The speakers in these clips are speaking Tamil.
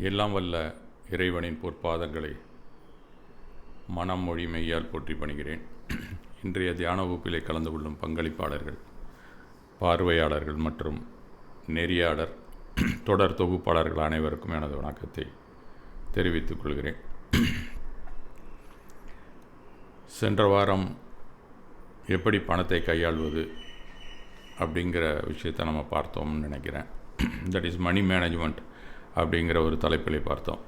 எல்லாம் வல்ல இறைவனின் பொற்பாதங்களை மனம் மொழி மெய்யால் போற்றி பணிகிறேன். இன்றைய தியான வகுப்பிலே கலந்து கொள்ளும் பங்களிப்பாளர்கள், பார்வையாளர்கள் மற்றும் நெறியாளர், தொடர் தொகுப்பாளர்கள் அனைவருக்கும் எனது வணக்கத்தை தெரிவித்துக் கொள்கிறேன். சென்ற வாரம் எப்படி பணத்தை கையாள்வது அப்படிங்கிற விஷயத்தை நம்ம பார்த்தோம்னு நினைக்கிறேன். தட் இஸ் மணி மேனேஜ்மெண்ட் அப்படிங்கிற ஒரு தலைப்பிலே பார்த்தோம்.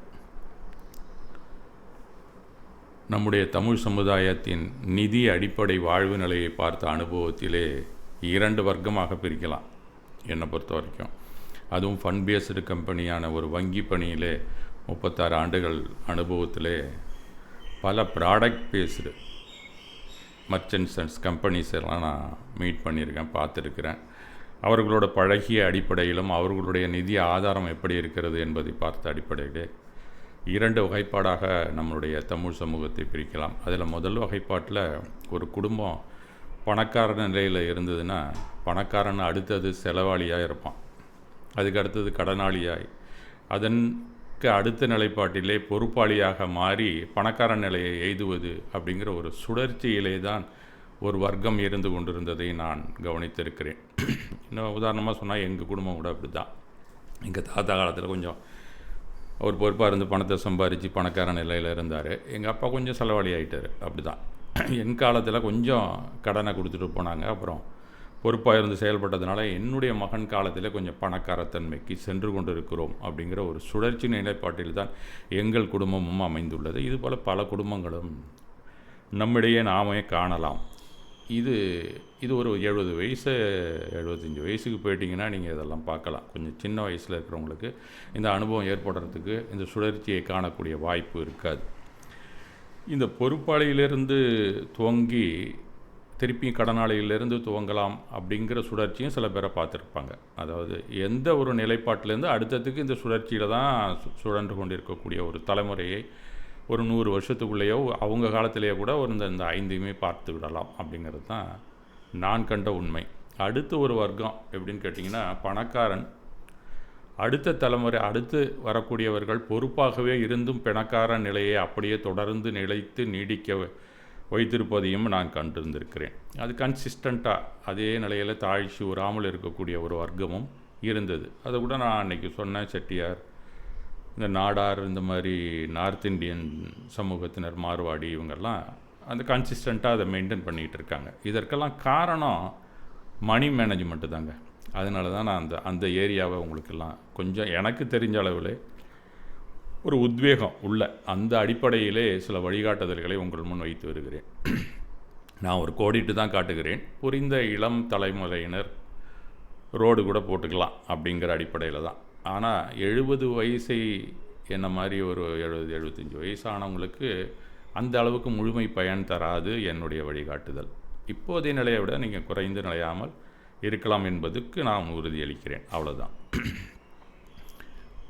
நம்முடைய தமிழ் சமுதாயத்தின் நிதி அடிப்படை வாழ்வு நிலையை பார்த்த அனுபவத்திலே 2 வர்க்கமாக பிரிக்கலாம் என்னை பொறுத்த வரைக்கும். அதுவும் ஃபண்ட் பேஸ்டு கம்பெனியான ஒரு வங்கி பணியிலே 36 ஆண்டுகள் அனுபவத்திலே பல product based merchants and companies எல்லாம் நான் மீட் பண்ணியிருக்கேன், பார்த்துருக்கிறேன். அவர்களோட பழகிய அடிப்படையிலும் அவர்களுடைய நிதி ஆதாரம் எப்படி இருக்கிறது என்பதை பார்த்த அடிப்படையிலே 2 வகைப்பாடாக நம்மளுடைய தமிழ் சமூகத்தை பிரிக்கலாம். அதில் முதல் வகைப்பாட்டில் ஒரு குடும்பம் பணக்கார நிலையில் இருந்ததுன்னா பணக்காரன் அடுத்தது செலவாளியாக இருப்பான், அதுக்கு அடுத்தது கடனாளியாய், அதற்கு அடுத்த நிலைப்பாட்டிலே பொறுப்பாளியாக மாறி பணக்கார நிலையை எய்துவது அப்படிங்கிற ஒரு சுழற்சியிலே தான் ஒரு வர்க்கம் இருந்து கொண்டிருந்ததை நான் கவனித்திருக்கிறேன். இன்னும் உதாரணமாக சொன்னால் எங்கள் குடும்பம் கூட அப்படி தான். எங்கள் தாத்தா காலத்தில் கொஞ்சம் அவர் பொறுப்பாக இருந்து பணத்தை சம்பாதிச்சு பணக்கார நிலையில் இருந்தார். எங்கள் அப்பா கொஞ்சம் செலவாளி ஆகிட்டார். அப்படி தான் என் காலத்தில் கொஞ்சம் கடனை கொடுத்துட்டு போனாங்க. அப்புறம் பொறுப்பாக இருந்து செயல்பட்டதுனால என்னுடைய மகன் காலத்தில் கொஞ்சம் பணக்காரத்தன்மைக்கு சென்று கொண்டு இருக்கிறோம் அப்படிங்கிற ஒரு சுழற்சி நிலைப்பாட்டில் தான் எங்கள் குடும்பமும் அமைந்துள்ளது. இதுபோல் பல குடும்பங்களும் நம்மிடையே நாமே காணலாம். இது ஒரு 70 வயசு 75 வயசுக்கு போயிட்டிங்கன்னா நீங்கள் இதெல்லாம் பார்க்கலாம். கொஞ்சம் சின்ன வயசில் இருக்கிறவங்களுக்கு இந்த அனுபவம் ஏற்படுறதுக்கு இந்த சுழற்சியை காணக்கூடிய வாய்ப்பு இருக்காது. இந்த பொறுப்பாளியிலிருந்து துவங்கி திருப்பி கடனாளியிலிருந்து துவங்கலாம் அப்படிங்கிற சுழற்சியும் சில பேரை பார்த்துருப்பாங்க. அதாவது எந்த ஒரு நிலைப்பாட்டிலேருந்து அடுத்ததுக்கு இந்த சுழற்சியில் தான் சுழன்று கொண்டிருக்கக்கூடிய ஒரு தலைமுறையை ஒரு 100 வருஷத்துக்குள்ளேயோ அவங்க காலத்திலேயே கூட இந்த 5ஐயுமே பார்த்து விடலாம் அப்படிங்கிறது தான் நான் கண்ட உண்மை. அடுத்து ஒரு வர்க்கம் எப்படின்னு கேட்டிங்கன்னா, பணக்காரன் அடுத்த தலைமுறை அடுத்து வரக்கூடியவர்கள் பொறுப்பாகவே இருந்தும் பணக்கார நிலையை அப்படியே தொடர்ந்து நிலைத்து நீடிக்க வைத்திருப்பதையும் நான் கண்டிருந்திருக்கிறேன். அது கன்சிஸ்டண்ட்டாக அதே நிலையில் தாழ்ச்சி உறாமல் இருக்கக்கூடிய ஒரு வர்க்கமும் இருந்தது. அதை கூட நான் அன்றைக்கி சொன்னேன். செட்டியார், இந்த நாடார், இந்த மாதிரி நார்த் இந்தியன் சமூகத்தினர், மார்வாடி, இவங்கெல்லாம் அந்த கன்சிஸ்டண்ட்டாக அதை மெயின்டைன் பண்ணிகிட்டு இருக்காங்க. இதற்கெல்லாம் காரணம் மணி மேனேஜ்மெண்ட்டு தாங்க. அதனால தான் நான் அந்த ஏரியாவை உங்களுக்கெல்லாம் கொஞ்சம் எனக்கு தெரிஞ்ச அளவில் ஒரு உத்வேகம் உள்ள அந்த அடிப்படையிலே சில வழிகாட்டுதல்களை உங்கள் முன் வைத்து வருகிறேன். நான் ஒரு கோடிட்டு தான் காட்டுகிறேன். புரிந்த இளம் தலைமுறையினர் ரோடு கூட போட்டுக்கலாம் அப்படிங்கிற அடிப்படையில் தான். ஆனால் 70 வயசை என்ன மாதிரி ஒரு 70-75 வயசானவங்களுக்கு அந்த அளவுக்கு முழுமை பயன் தராது என்னுடைய வழிகாட்டுதல். இப்போதைய நிலையை விட நீங்கள் குறைந்து நிலையாமல் இருக்கலாம் என்பதுக்கு நான் உறுதியளிக்கிறேன். அவ்வளோதான்.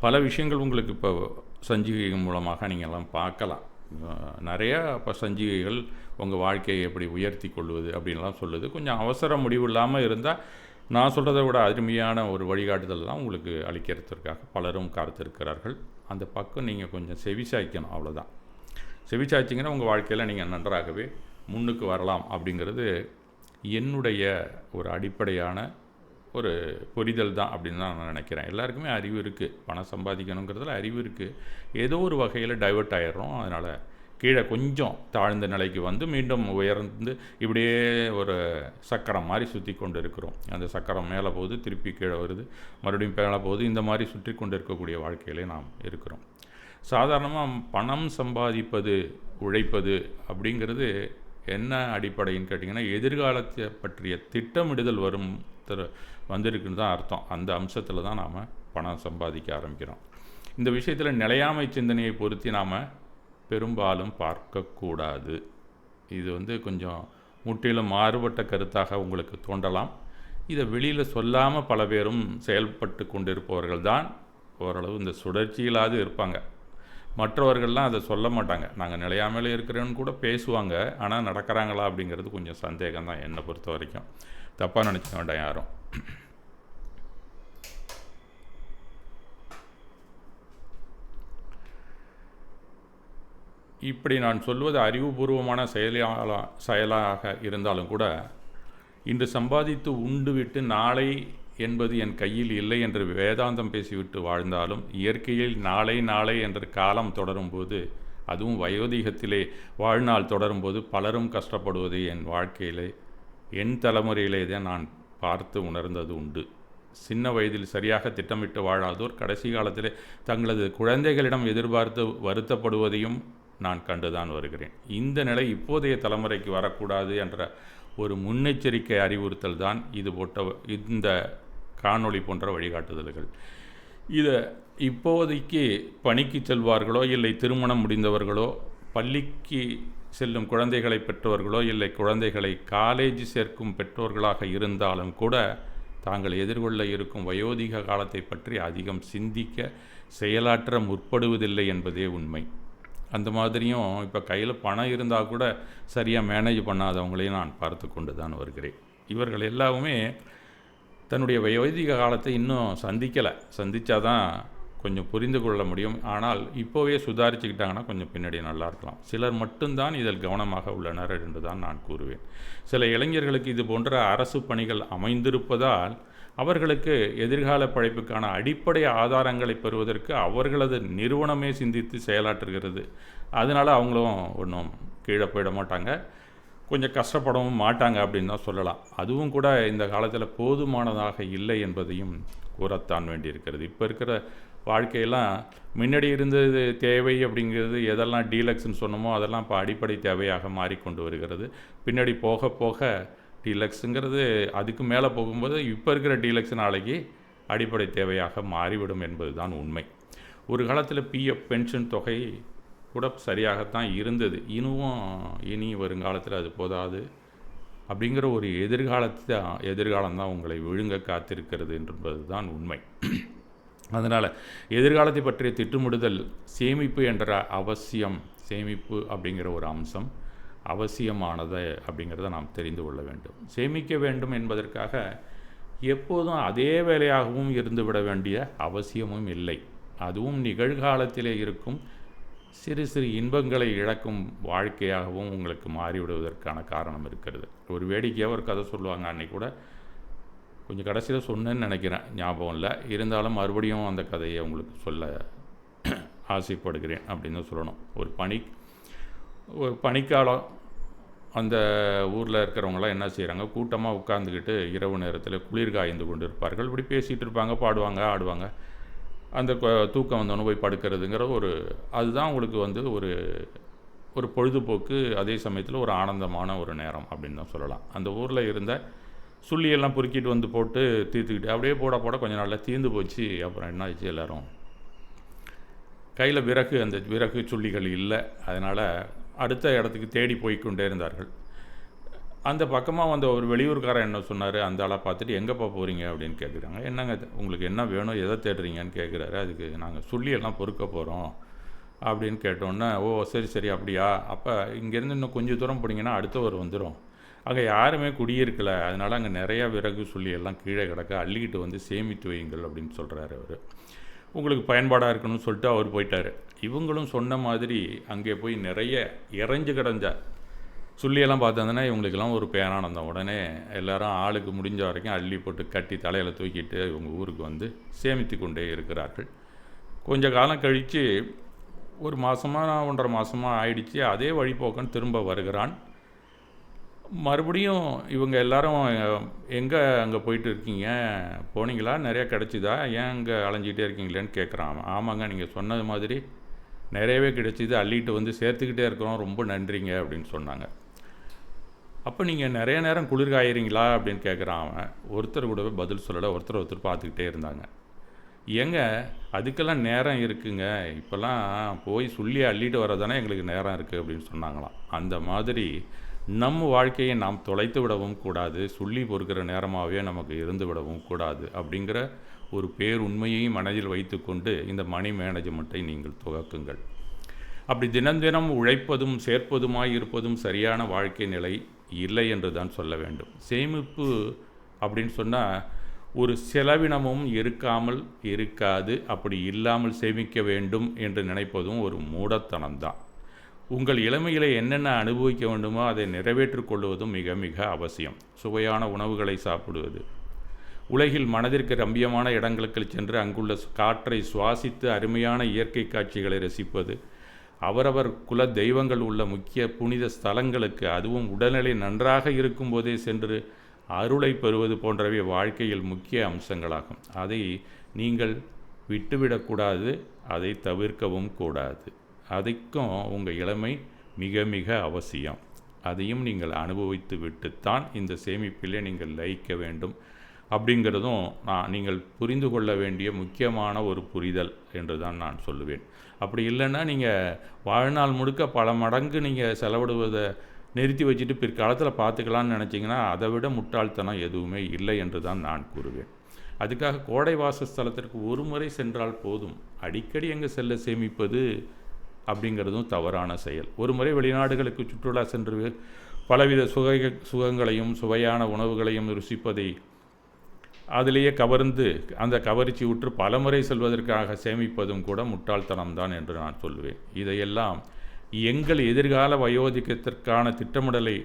பல விஷயங்கள் உங்களுக்கு இப்போ சஞ்சிகைகள் மூலமாக நீங்கள் எல்லாம் பார்க்கலாம். நிறையா இப்போ சஞ்சிகைகள் உங்கள் வாழ்க்கையை எப்படி உயர்த்தி கொள்வது அப்படின்லாம் சொல்லுது. கொஞ்சம் அவசர முடிவு இல்லாமல் இருந்தால் நான் சொல்கிறத விட அருமையான ஒரு வழிகாட்டுதல்லாம் உங்களுக்கு அளிக்கிறதுக்காக பலரும் காத்திருக்கிறார்கள். அந்த பக்கம் நீங்கள் கொஞ்சம் செவிசாய்க்கணும். அவ்வளோதான். செவிசாய்ச்சிங்கன்னா உங்கள் வாழ்க்கையில் நீங்கள் நன்றாகவே முன்னுக்கு வரலாம் அப்படிங்கிறது என்னுடைய ஒரு அடிப்படையான ஒரு புரிதல் தான் அப்படின்னு தான் நான் நினைக்கிறேன். எல்லாருக்குமே அறிவு இருக்குது, பணம் சம்பாதிக்கணுங்கிறதுல அறிவு இருக்குது. ஏதோ ஒரு வகையில் டைவர்ட் ஆகிடுறோம். அதனால் கீழே கொஞ்சம் தாழ்ந்த நிலைக்கு வந்து மீண்டும் உயர்ந்து இப்படியே ஒரு சக்கரம் மாதிரி சுற்றி கொண்டு இருக்கிறோம். அந்த சக்கரம் மேலே போகுது, திருப்பி கீழே வருது, மறுபடியும் மேலே போகுது. இந்த மாதிரி சுற்றி கொண்டு இருக்கக்கூடிய வாழ்க்கையிலே நாம் இருக்கிறோம். சாதாரணமாக பணம் சம்பாதிப்பது, உழைப்பது அப்படிங்கிறது என்ன அடிப்படைன்னு கேட்டிங்கன்னா, எதிர்காலத்தை பற்றிய திட்டமிடுதல் வந்திருக்குன்னு தான் அர்த்தம். அந்த அம்சத்தில் தான் நாம் பணம் சம்பாதிக்க ஆரம்பிக்கிறோம். இந்த விஷயத்தில் நிலையாமை சிந்தனையை பொருத்தி நாம் பெரும்பாலும் பார்க்கக்கூடாது. இது கொஞ்சம் முற்றிலும் மாறுபட்ட கருத்தாக உங்களுக்கு தோன்றலாம். இதை வெளியில் சொல்லாமல் பல பேரும் செயல்பட்டு கொண்டிருப்பவர்கள் தான் ஓரளவு இந்த சுழற்சியிலாவது இருப்பாங்க. மற்றவர்கள்லாம் அதை சொல்ல மாட்டாங்க. நாங்கள் நிலையாமையில் இருக்கிறோன்னு கூட பேசுவாங்க. ஆனால் நடக்கிறாங்களா அப்படிங்கிறது கொஞ்சம் சந்தேகம் தான் என்னை பொறுத்த வரைக்கும். தப்பாக நினச்சிக்க வேண்டாம் யாரும். இப்படி நான் சொல்வது அறிவுபூர்வமான செயலாக இருந்தாலும் கூட, இன்று சம்பாதித்து உண்டு விட்டு நாளை என்பது என் கையில் இல்லை என்று வேதாந்தம் பேசிவிட்டு வாழ்ந்தாலும், இயற்கையில் நாளை நாளை என்ற காலம் தொடரும்போது, அதுவும் வயோதிகத்திலே வாழ்நாள் தொடரும்போது பலரும் கஷ்டப்படுவது என் வாழ்க்கையிலே, என் தலைமுறையிலே தான் நான் பார்த்து உணர்ந்தது உண்டு. சின்ன வயதில் சரியாக திட்டமிட்டு வாழாதோர் கடைசி காலத்திலே தங்களது குழந்தைகளிடம் எதிர்பார்த்து வருத்தப்படுவதையும் நான் கண்டுதான் வருகிறேன். இந்த நிலை இப்போதைய தலைமுறைக்கு வரக்கூடாது என்ற ஒரு முன்னெச்சரிக்கை அறிவுறுத்தல் தான் இந்த காணொளி போன்ற வழிகாட்டுதல்கள். இதை இப்போதைக்கு பணிக்கு செல்வார்களோ இல்லை திருமணம் முடிந்தவர்களோ, பள்ளிக்கு செல்லும் குழந்தைகளை பெற்றவர்களோ இல்லை குழந்தைகளை காலேஜ் சேர்க்கும் பெற்றோர்களாக இருந்தாலும் கூட, தாங்கள் எதிர்கொள்ள இருக்கும் வயோதிக காலத்தை பற்றி அதிகம் சிந்திக்க, செயலாற்ற முற்படுவதில்லை என்பதே உண்மை. அந்த மாதிரியும் இப்போ கையில் பணம் இருந்தால் கூட சரியாக மேனேஜ் பண்ணாதவங்களையும் நான் பார்த்து கொண்டு தான் வருகிறேன். இவர்கள் எல்லாமே தன்னுடைய வயோதிக காலத்தை இன்னும் சந்தித்தாதான் கொஞ்சம் புரிந்து கொள்ள முடியும். ஆனால் இப்போவே சுதாரிச்சுக்கிட்டாங்கன்னா கொஞ்சம் பின்னாடி நல்லா இருக்கலாம். சிலர் மட்டும்தான் இதில் கவனமாக உள்ளனர் என்று தான் நான் கூறுவேன். சில இளைஞர்களுக்கு இது போன்ற அரசு பணிகள் அமைந்திருப்பதால் அவர்களுக்கு எதிர்கால பழைப்புக்கான அடிப்படை ஆதாரங்களை பெறுவதற்கு அவர்களது நிறுவனமே சிந்தித்து செயலாற்றுகிறது. அதனால் அவங்களும் ஒன்றும் கீழே போயிட மாட்டாங்க, கொஞ்சம் கஷ்டப்படவும் மாட்டாங்க அப்படின்னு தான் சொல்லலாம். அதுவும் கூட இந்த காலத்தில் போதுமானதாக இல்லை என்பதையும் கூறத்தான் வேண்டியிருக்கிறது. இப்போ இருக்கிற வாழ்க்கையெல்லாம் முன்னாடி இருந்தது தேவை அப்படிங்கிறது எதெல்லாம் டீலக்ஸ்ன்னு சொன்னோமோ அதெல்லாம் இப்போ அடிப்படை தேவையாக மாறிக்கொண்டு வருகிறது. பின்னாடி போக போக டீலக்ஸுங்கிறது அதுக்கு மேலே போகும்போது இப்போ இருக்கிற டீலக்ஸ் நாளைக்கு அடிப்படை தேவையாக மாறிவிடும் என்பது தான் உண்மை. ஒரு காலத்தில் பிஎஃப் பென்ஷன் தொகை கூட சரியாகத்தான் இருந்தது. இனி வருங்காலத்தில் அது போதாது அப்படிங்கிற ஒரு எதிர்காலம்தான் உங்களை விழுங்க காத்திருக்கிறது என்பது தான் உண்மை. அதனால் எதிர்காலத்தை பற்றிய திட்டமிடுதல், சேமிப்பு என்ற அவசியம், சேமிப்பு அப்படிங்கிற ஒரு அம்சம் அவசியமானது அப்படிங்கிறத நாம் தெரிந்து கொள்ள வேண்டும். சேமிக்க வேண்டும் என்பதற்காக எப்போதும் அதே வேலையாகவும் இருந்துவிட வேண்டிய அவசியமும் இல்லை. அதுவும் நிகழ்காலத்திலே இருக்கும் சிறு சிறு இன்பங்களை இழக்கும் வாழ்க்கையாகவும் உங்களுக்கு மாறிவிடுவதற்கான காரணம் இருக்கிறது. ஒரு வேடிக்கையாக ஒரு கதை சொல்லுவாங்க. அன்றைக்கி கூட கொஞ்சம் கடைசியில் சொன்னேன்னு நினைக்கிறேன், ஞாபகம் இல்லை. இருந்தாலும் மறுபடியும் அந்த கதையை உங்களுக்கு சொல்ல ஆசைப்படுகிறேன் அப்படின்னு சொல்லணும். ஒரு பனிக்காலம் அந்த ஊரில் இருக்கிறவங்களாம் என்ன செய்கிறாங்க, கூட்டமாக உட்கார்ந்துக்கிட்டு இரவு நேரத்தில் குளிர் காய்ந்து கொண்டு இருப்பார்கள். இப்படி பேசிகிட்டு இருப்பாங்க, பாடுவாங்க, ஆடுவாங்க. அந்த தூக்கம் வந்தோன்னு போய் படுக்கிறதுங்கிற அதுதான் உங்களுக்கு ஒரு பொழுதுபோக்கு, அதே சமயத்தில் ஒரு ஆனந்தமான ஒரு நேரம் அப்படின்னு தான் சொல்லலாம். அந்த ஊரில் இருந்த சுள்ளியெல்லாம் பொறுக்கிட்டு போட்டு தீர்த்துக்கிட்டு அப்படியே போட கொஞ்சம் நாளில் தீர்ந்து போச்சு. அப்புறம் என்ன ஆச்சு, எல்லோரும் கையில் அந்த விறகு சுள்ளிகள் இல்லை. அதனால் அடுத்த இடத்துக்கு தேடி போய்கொண்டே இருந்தார்கள். அந்த பக்கமாக வந்த ஒரு வெளியூர்காரன் என்ன சொன்னார், அந்த ஆளை பார்த்துட்டு எங்கேப்பா போகிறீங்க அப்படின்னு கேட்குறாங்க. என்னங்க உங்களுக்கு என்ன வேணும், எதை தேடுறீங்கன்னு கேட்குறாரு. அதுக்கு நாங்கள் சுள்ளியெல்லாம் பொறுக்க போகிறோம் அப்படின்னு கேட்டோன்னே, ஓ சரி அப்படியா, அப்போ இங்கேருந்து இன்னும் கொஞ்சம் தூரம் போனீங்கன்னா அடுத்தவர் வந்துடும், அங்கே யாருமே குடியிருக்கலை, அதனால் அங்கே நிறையா விறகு சுள்ளியெல்லாம் கீழே கிடக்க, அள்ளிக்கிட்டு சேமித்து வையுங்கள் அப்படின்னு சொல்கிறாரு அவர். உங்களுக்கு பயன்பாடாக இருக்கணும்னு சொல்லிட்டு அவர் போயிட்டார். இவங்களும் சொன்ன மாதிரி அங்கே போய் நிறைய இறைஞ்சு கிடந்த சுள்ளியெல்லாம் பார்த்தோன்னா இவங்களுக்கெல்லாம் ஒரு பேரானந்தம். உடனே எல்லாரும் ஆளுக்கு முடிஞ்ச வரைக்கும் அள்ளி போட்டு கட்டி தலையில் தூக்கிட்டு இவங்க ஊருக்கு சேமித்து கொண்டே இருக்கிறார்கள். கொஞ்ச காலம் கழித்து ஒரு மாதமாக 1.5 மாதமாக ஆயிடுச்சு. அதே வழிபோக்கன் திரும்ப வருகிறான். மறுபடியும் இவங்க எல்லாரும் எங்கே அங்கே போயிட்டு இருக்கீங்க, போனீங்களா, நிறையா கிடச்சிதா, ஏன் அங்கே அலைஞ்சிக்கிட்டே இருக்கீங்களேன்னு கேட்குறான். ஆமாங்க, நீங்கள் சொன்னது மாதிரி நிறையவே கிடைச்சிது, அள்ளிட்டு சேர்த்துக்கிட்டே இருக்கிறோம், ரொம்ப நன்றிங்க அப்படின்னு சொன்னாங்க. அப்போ நீங்கள் நிறைய நேரம் குளிர் காயிறீங்களா அப்படின்னு கேட்குறான் அவன். ஒருத்தர் கூடவே பதில் சொல்லலை. ஒருத்தர் பார்த்துக்கிட்டே இருந்தாங்க. ஏங்க அதுக்கெல்லாம் நேரம் இருக்குங்க, இப்போல்லாம் போய் சொல்லி அள்ளிட்டு வரதானே எங்களுக்கு நேரம் இருக்குது அப்படின்னு சொன்னாங்களாம். அந்த மாதிரி நம்ம வாழ்க்கையை நாம் தொலைத்து விடவும் கூடாது, சொல்லி பொறுக்கிற நேரமாகவே நமக்கு இருந்து விடவும் கூடாது அப்படிங்கிற ஒரு பேருண்மையையும் மனதில் வைத்து கொண்டு இந்த மணி மேனேஜ்மெண்ட்டை நீங்கள் துவக்குங்கள். அப்படி தினம் உழைப்பதும் சேர்ப்பதுமாய் இருப்பதும் சரியான வாழ்க்கை நிலை இல்லை என்று தான் சொல்ல வேண்டும். சேமிப்பு அப்படின்னு சொன்னால் ஒரு செலவினமும் இருக்காது. அப்படி இல்லாமல் சேமிக்க வேண்டும் என்று நினைப்பதும் ஒரு மூடத்தனம்தான். உங்கள் இளமையிலே என்னென்ன அனுபவிக்க வேண்டுமோ அதை நிறைவேற்றிக் கொள்வதும் மிக மிக அவசியம். சுவையான உணவுகளை சாப்பிடுவது, உலகில் மனதிற்கு ரம்மியமான இடங்களுக்கு சென்று அங்குள்ள காற்றை சுவாசித்து அருமையான இயற்கை காட்சிகளை ரசிப்பது, அவரவர் குல தெய்வங்கள் உள்ள முக்கிய புனித ஸ்தலங்களுக்கு அதுவும் உடல்நிலை நன்றாக இருக்கும்போதே சென்று அருளை பெறுவது போன்றவை வாழ்க்கையில் முக்கிய அம்சங்களாகும். அதை நீங்கள் விட்டுவிடக்கூடாது, அதை தவிர்க்கவும் கூடாது. அதுக்கும் உங்கள் இளமை மிக மிக அவசியம். அதையும் நீங்கள் அனுபவித்து விட்டுத்தான் இந்த சேமிப்பிலே நீங்கள் லயிக்க வேண்டும் அப்படிங்கிறதும் நீங்கள் புரிந்து கொள்ள வேண்டிய முக்கியமான ஒரு புரிதல் என்று தான் நான் சொல்லுவேன். அப்படி இல்லைன்னா நீங்கள் வாழ்நாள் முழுக்க பல மடங்கு நீங்கள் செலவிடுவதை நிறுத்தி வச்சுட்டு பிற்காலத்தில் பார்த்துக்கலான்னு நினச்சிங்கன்னா அதை விட முட்டாள்தனம் எதுவுமே இல்லை என்று தான் நான் கூறுவேன். அதுக்காக கோடை வாசஸ்தலத்திற்கு ஒரு முறை சென்றால் போதும், அடிக்கடி எங்கே செல்ல சேமிப்பது அப்படிங்கிறதும் தவறான செயல். ஒரு முறை வெளிநாடுகளுக்கு சுற்றுலா சென்று பலவித சுகங்களையும் சுவையான உணவுகளையும் ருசிப்பதை அதிலேயே கவர்ந்து அந்த கவர்ச்சி உற்று பலமுறை செல்வதற்காக சேமிப்பதும் கூட முட்டாள்தனம்தான் என்று நான் சொல்வேன். இதையெல்லாம் எங்கள் எதிர்கால வயோதிகத்திற்கான திட்டமிடலை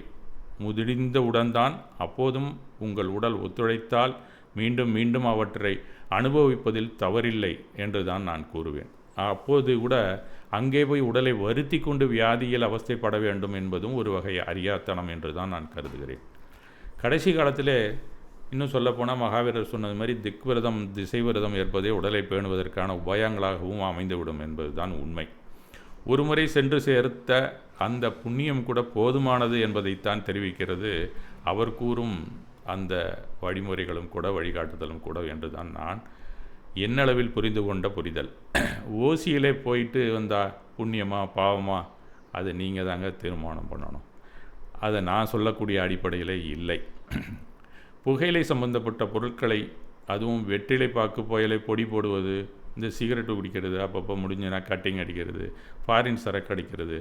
முடிந்தவுடன் தான், அப்போதும் உங்கள் உடல் ஒத்துழைத்தால் மீண்டும் மீண்டும் அவற்றை அனுபவிப்பதில் தவறில்லை என்று தான் நான் கூறுவேன். அப்போது கூட அங்கே போய் உடலை வருத்தி கொண்டு வியாதியில் அவஸ்தைப்பட வேண்டும் என்பதும் ஒரு வகை அறியாத்தனம் என்று தான் நான் கருதுகிறேன். கடைசி காலத்திலே இன்னும் சொல்லப்போனால் மகாவீரர் சொன்னது மாதிரி திக்விரதம் திசை விரதம் ஏற்பதே உடலை பேணுவதற்கான உபாயங்களாகவும் அமைந்துவிடும் என்பது தான் உண்மை. ஒரு முறை சென்று சேர்த்த அந்த புண்ணியம் கூட போதுமானது என்பதைத்தான் தெரிவிக்கிறது அவர் கூறும் அந்த வழிமுறைகளும் கூட வழிகாட்டுதலும் கூட என்று தான் நான் என்னளவில் புரிந்து கொண்ட புரிதல். ஓசியிலே போயிட்டு வந்தால் புண்ணியமா பாவமா அது நீங்கள் தாங்க தீர்மானம் பண்ணணும். அதை நான் சொல்லக்கூடிய அடிப்படையில் இல்லை. புகையிலை சம்பந்தப்பட்ட பொருட்களை, அதுவும் வெற்றிலை பாக்கு புயலை பொடி போடுவது, இந்த சிகரெட்டு குடிக்கிறது, அப்பப்போ முடிஞ்சுனா கட்டிங் அடிக்கிறது, ஃபாரின் சரக்கு அடிக்கிறது,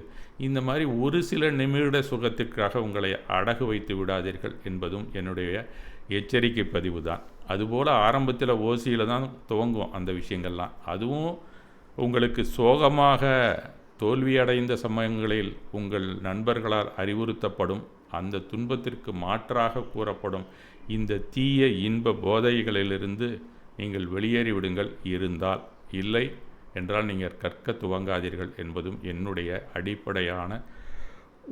இந்த மாதிரி ஒரு சில நிமிட சுகத்திற்காக உங்களை அடகு வைத்து விடாதீர்கள் என்பதும் என்னுடைய எச்சரிக்கை பதிவு தான். அதுபோல் ஆரம்பத்தில் ஓசியில் தான் துவங்கும் அந்த விஷயங்கள்லாம். அதுவும் உங்களுக்கு சோகமாக தோல்வியடைந்த சமயங்களில் உங்கள் நண்பர்களால் அறிவுறுத்தப்படும் அந்த துன்பத்திற்கு மாற்றாக கூறப்படும் இந்த தீய இன்ப போதைகளிலிருந்து நீங்கள் வெளியேறி விடுங்கள். இருந்தால், இல்லை என்றால் நீங்கள் கற்க துவங்காதீர்கள் என்பதும் என்னுடைய அடிப்படையான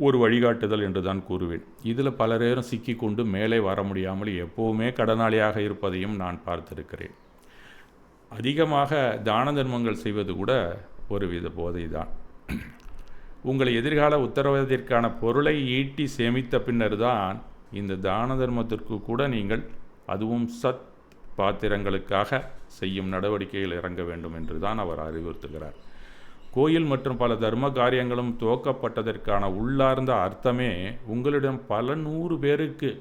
ஒரு வழிகாட்டுதல் என்று தான் கூறுவேன். இதில் பலரேரும் சிக்கிக்கொண்டு மேலே வர முடியாமல் எப்போவுமே கடனாளியாக இருப்பதையும் நான் பார்த்திருக்கிறேன். அதிகமாக தான தர்மங்கள் செய்வது கூட ஒரு வித போதை தான். உங்களை எதிர்கால உத்தரவாதத்திற்கான பொருளை ஈட்டி சேமித்த பின்னர் தான் இந்த தான தர்மத்திற்கு கூட நீங்கள், அதுவும் சத் பாத்திரங்களுக்காக செய்யும் நடவடிக்கையில் இறங்க வேண்டும் என்று தான் அவர் அறிவுறுத்துகிறார். கோயில் மற்றும் பல தர்ம காரியங்களும் துவக்கப்பட்டதற்கான உள்ளார்ந்த அர்த்தமே உங்களிடம் பல 100 பேருக்கு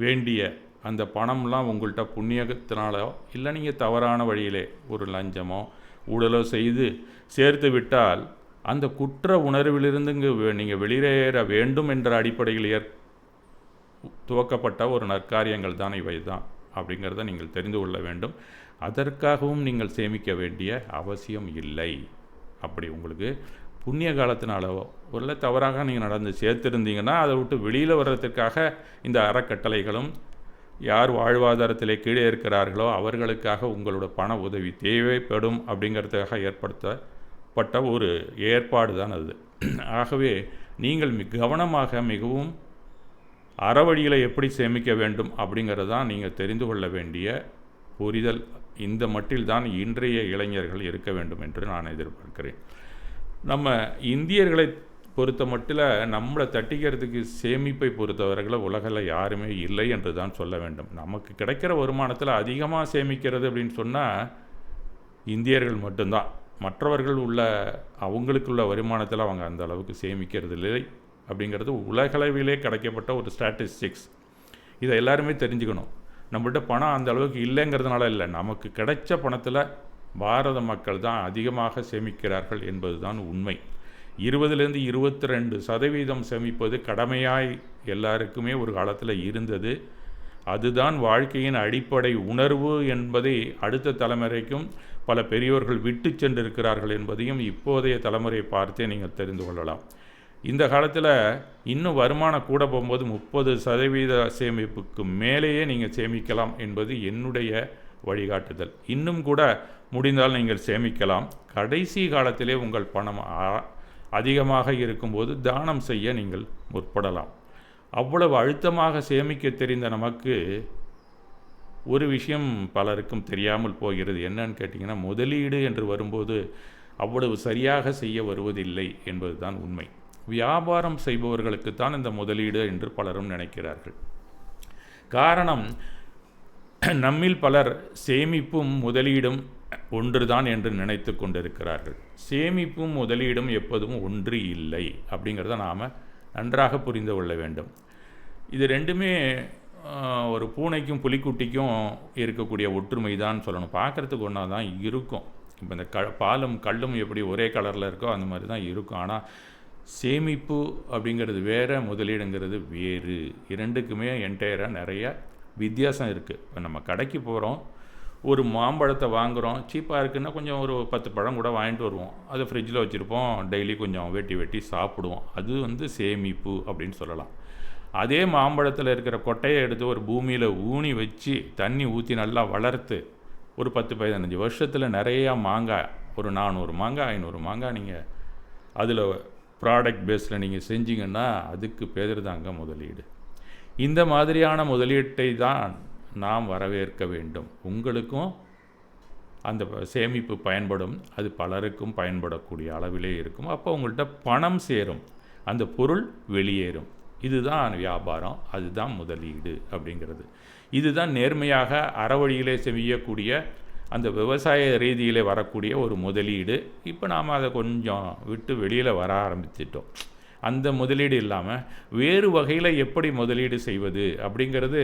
வேண்டிய அந்த பணம்லாம் உங்கள்கிட்ட புண்ணியத்தினாலோ இல்லை நீங்கள் தவறான வழியிலே ஒரு லஞ்சமோ ஊழலோ செய்து சேர்த்து விட்டால் அந்த குற்ற உணர்விலிருந்து நீங்கள் வெளியேற வேண்டும் என்ற அடிப்படையில் துவக்கப்பட்ட ஒரு நற்காரியங்கள் தான் இவை தான் அப்படிங்கிறத நீங்கள் தெரிந்து கொள்ள வேண்டும். அதற்காகவும் நீங்கள் சேமிக்க வேண்டிய அவசியம் இல்லை. அப்படி உங்களுக்கு புண்ணிய காலத்தினாலோ ஒரு தவறாக நீங்கள் நடந்து சேர்த்துருந்தீங்கன்னா அதை விட்டு வெளியில் வர்றதுக்காக இந்த அறக்கட்டளைகளும் யார் வாழ்வாதாரத்திலே கீழே இருக்கிறார்களோ அவர்களுக்காக உங்களோட பண உதவி தேவைப்படும் அப்படிங்கிறதுக்காக ஏற்படுத்தப்பட்ட ஒரு ஏற்பாடு தான் அது. ஆகவே நீங்கள் கவனமாக மிகவும் அறவழியில் எப்படி சேமிக்க வேண்டும் அப்படிங்கிறதான் நீங்கள் தெரிந்து கொள்ள வேண்டிய புரிதல். இந்த மட்டில்தான் இன்றைய இளைஞர்கள் இருக்க வேண்டும் என்று நான் எதிர்பார்க்கிறேன். நம்ம இந்தியர்களை பொறுத்த மட்டில் நம்மளை தட்டிக்கிறதுக்கு சேமிப்பை பொறுத்தவர்களை உலகில் யாருமே இல்லை என்று தான் சொல்ல வேண்டும். நமக்கு கிடைக்கிற வருமானத்தில் அதிகமாக சேமிக்கிறது அப்படின்னு சொன்னால் இந்தியர்கள் மட்டும்தான். மற்றவர்கள் அவங்களுக்குள்ள வருமானத்தில் அவங்க அந்த அளவுக்கு சேமிக்கிறது இல்லை அப்படிங்கிறது உலகளவிலே கிடைக்கப்பட்ட ஒரு ஸ்டாட்டிஸ்டிக்ஸ். இதை எல்லாருமே தெரிஞ்சுக்கணும். நம்மள்கிட்ட பணம் அந்த அளவுக்கு இல்லைங்கிறதுனால இல்லை, நமக்கு கிடைச்ச பணத்தில் பாரத மக்கள் தான் அதிகமாக சேமிக்கிறார்கள் என்பது தான் உண்மை. 20-22% சேமிப்பது கடமையாய் எல்லாருக்குமே ஒரு காலத்தில் இருந்தது. அதுதான் வாழ்க்கையின் அடிப்படை உணர்வு என்பதை அடுத்த தலைமுறைக்கும் பல பெரியோர்கள் விட்டு சென்றிருக்கிறார்கள் என்பதையும் இப்போதைய தலைமுறையை பார்த்தே நீங்கள் தெரிந்து கொள்ளலாம். இந்த காலத்தில் இன்னும் வருமானம் கூட போகும்போது 30% சேமிப்புக்கு மேலேயே நீங்கள் சேமிக்கலாம் என்பது என்னுடைய வழிகாட்டுதல். இன்னும் கூட முடிந்தால் நீங்கள் சேமிக்கலாம். கடைசி காலத்திலே உங்கள் பணம் அதிகமாக இருக்கும்போது தானம் செய்ய நீங்கள் முற்படலாம். அவ்வளவு அழுத்தமாக சேமிக்க தெரிந்த நமக்கு ஒரு விஷயம் பலருக்கும் தெரியாமல் போகிறது. என்னன்னு கேட்டிங்கன்னா, முதலீடு என்று வரும்போது அவ்வளவு சரியாக செய்ய வருவதில்லை என்பது தான் உண்மை. வியாபாரம் செய்பவர்களுக்குத்தான் இந்த முதலீடு என்று பலரும் நினைக்கிறார்கள். காரணம், நம்மில் பலர் சேமிப்பும் முதலீடும் ஒன்றுதான் என்று நினைத்து கொண்டிருக்கிறார்கள். சேமிப்பும் முதலீடும் எப்போதும் ஒன்று இல்லை அப்படிங்கிறத நாம் நன்றாக புரிந்து கொள்ள வேண்டும். இது ரெண்டுமே ஒரு பூனைக்கும் புலிக்குட்டிக்கும் இருக்கக்கூடிய ஒற்றுமை தான் சொல்லணும். பார்க்குறதுக்கு ஒன்றா தான் இருக்கும். இப்போ இந்த பாலும் கல்லும் எப்படி ஒரே கலரில் இருக்கோ அந்த மாதிரி தான் இருக்கும். ஆனால் சேமிப்பு அப்படிங்கிறது வேறு, முதலீடுங்கிறது வேறு. இரண்டுக்குமே என்டையராக நிறைய வித்தியாசம் இருக்குது. இப்போ நம்ம கடைக்கு போகிறோம், ஒரு மாம்பழத்தை வாங்குகிறோம், சீப்பாக இருக்குன்னா கொஞ்சம் ஒரு 10 பழம் கூட வாங்கிட்டு வருவோம். அதை ஃப்ரிட்ஜில் வச்சுருப்போம், டெய்லி கொஞ்சம் வெட்டி சாப்பிடுவோம். அது சேமிப்பு அப்படின்னு சொல்லலாம். அதே மாம்பழத்தில் இருக்கிற கொட்டையை எடுத்து ஒரு பூமியில் ஊனி வச்சு தண்ணி ஊற்றி நல்லா வளர்த்து ஒரு 10-15 வருஷத்தில் நிறையா மாங்காய், ஒரு 400 மாங்காய் 500 மாங்காய் நீங்கள் அதில் ப்ராடக்ட் பேஸில் நீங்கள் செஞ்சீங்கன்னா அதுக்கு பேர் தாங்க முதலீடு. இந்த மாதிரியான முதலீட்டை தான் நாம் வரவேற்க வேண்டும். உங்களுக்கும் அந்த சேமிப்பு பயன்படும், அது பலருக்கும் பயன்படக்கூடிய அளவிலே இருக்கும். அப்போ உங்கள்கிட்ட பணம் சேரும், அந்த பொருள் வெளியேறும். இதுதான் வியாபாரம், அதுதான் முதலீடு அப்படிங்கிறது. இதுதான் நேர்மையாக அறவழியிலே செய்யக்கூடிய அந்த விவசாய ரீதியிலே வரக்கூடிய ஒரு முதலீடு. இப்போ நாம் அதை கொஞ்சம் விட்டு வெளியில் வர ஆரம்பிச்சிட்டோம். அந்த முதலீடு இல்லாமல் வேறு வகையில் எப்படி முதலீடு செய்வது அப்படிங்கிறது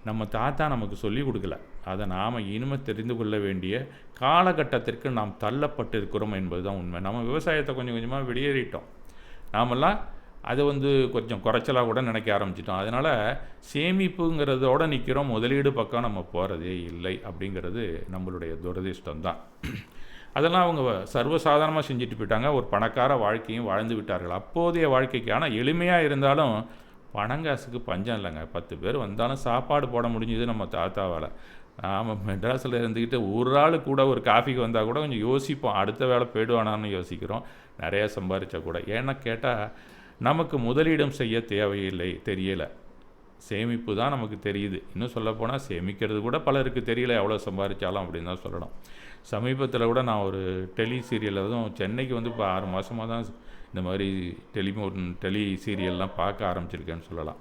நம்ம தாத்தா நமக்கு சொல்லிக் கொடுக்கல. அதை நாம் இனிமேல் தெரிந்து கொள்ள வேண்டிய காலகட்டத்திற்கு நாம் தள்ளப்பட்டு இருக்கிறோம் என்பது தான் உண்மை. நம்ம விவசாயத்தை கொஞ்சம் கொஞ்சமாக வெளியேறிட்டோம். நாமெல்லாம் அதை கொஞ்சம் குறைச்சலாக கூட நினைக்க ஆரம்பிச்சிட்டோம். அதனால் சேமிப்புங்கிறதோடு நிற்கிறோம், முதலீடு பக்கம் நம்ம போகிறதே இல்லை அப்படிங்கிறது நம்மளுடைய துரதிர்ஷ்டம்தான். அதெல்லாம் அவங்க சர்வசாதாரணமாக செஞ்சுட்டு போயிட்டாங்க. ஒரு பணக்கார வாழ்க்கையும் வாழ்ந்து விட்டார்கள். அப்போதைய வாழ்க்கைக்கு ஆனால் எளிமையாக இருந்தாலும் பணங்காசுக்கு பஞ்சம் இல்லைங்க. 10 பேர் வந்தாலும் சாப்பாடு போட முடிஞ்சது நம்ம தாத்தாவால். நாம் மெட்ராஸில் இருந்துக்கிட்டு ஒரு ஆள் கூட ஒரு காஃபிக்கு வந்தால் கூட கொஞ்சம் யோசிப்போம், அடுத்த வேலை போய்டுவானான்னு யோசிக்கிறோம், நிறையா சம்பாதிச்சா கூட. ஏன்னா கேட்டால் நமக்கு முதலீடும் செய்ய தேவையில்லை, தெரியலை. சேமிப்பு தான் நமக்கு தெரியுது. இன்னும் சொல்லப்போனால் சேமிக்கிறது கூட பலருக்கு தெரியல, எவ்வளோ சம்பாதிச்சாலும் அப்படின்னு தான் சொல்லணும். சமீபத்தில் கூட நான் ஒரு டெலி சீரியலில் தான் சென்னைக்கு இப்போ 6 மாதமாக தான் இந்த மாதிரி டெலி சீரியல்லாம் பார்க்க ஆரம்பிச்சிருக்கேன்னு சொல்லலாம்.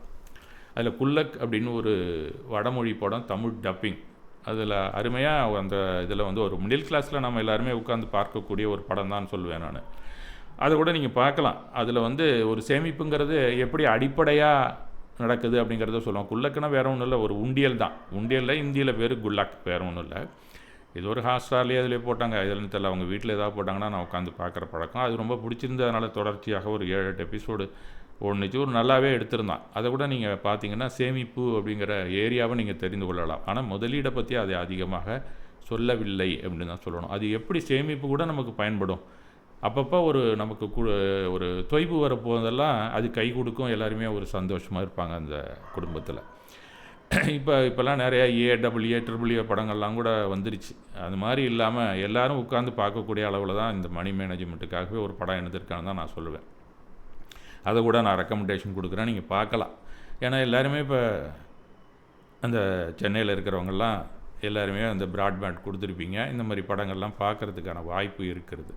அதில் குல்லக் அப்படின்னு ஒரு வடமொழி படம், தமிழ் டப்பிங். அதில் அருமையாக அந்த இதில் ஒரு மிடில் கிளாஸில் நம்ம எல்லாருமே உட்காந்து பார்க்கக்கூடிய ஒரு படம் தான் சொல்லுவேன் நான். அதை கூட நீங்கள் பார்க்கலாம். அதில் ஒரு சேமிப்புங்கிறது எப்படி அடிப்படையாக நடக்குது அப்படிங்கிறத சொல்லுவோம். குல்லக்குன்னா வேறு ஒன்றும் இல்லை, ஒரு உண்டியல் தான். உண்டியலில் இந்தியில் பேர் குல்லக், வேறு ஒன்றும் இல்லை. இது ஒரு ஹாட்ஸ்டார்லேயே அதில் போட்டாங்க, இதில் தெரியல, அவங்க வீட்டில் ஏதாவது போட்டாங்கன்னா நான் உட்காந்து பார்க்குற பழக்கம். அது ரொம்ப பிடிச்சிருந்ததுனால தொடர்ச்சியாக ஒரு 7-8 எபிசோடு ஒன்றுச்சு. ஒரு நல்லாவே எடுத்திருந்தான். அதை கூட நீங்கள் பார்த்தீங்கன்னா சேமிப்பு அப்படிங்கிற ஏரியாவை நீங்கள் தெரிந்து கொள்ளலாம். ஆனால் முதலீடை பற்றி அதை அதிகமாக சொல்லவில்லை அப்படின்னு தான் சொல்லணும். அது எப்படி சேமிப்பு கூட நமக்கு பயன்படும். அப்பப்போ நமக்கு ஒரு தொய்வு வரப்போதெல்லாம் அது கை கொடுக்கும், எல்லாருமே ஒரு சந்தோஷமாக இருப்பாங்க அந்த குடும்பத்தில். இப்போல்லாம் நிறையா AAA படங்கள்லாம் கூட வந்துருச்சு. அது மாதிரி இல்லாமல் எல்லோரும் உட்காந்து பார்க்கக்கூடிய அளவில் தான் இந்த மணி மேனேஜ்மெண்ட்டுக்காகவே ஒரு படம் எடுத்திருக்கான்னு தான் நான் சொல்லுவேன். அதை கூட நான் ரெக்கமெண்டேஷன் கொடுக்குறேன், நீங்கள் பார்க்கலாம். ஏன்னா எல்லாருமே இப்போ அந்த சென்னையில் இருக்கிறவங்கெல்லாம் எல்லாருமே அந்த ப்ராட்பேண்ட் கொடுத்துருப்பீங்க. இந்த மாதிரி படங்கள்லாம் பார்க்குறதுக்கான வாய்ப்பு இருக்கிறது.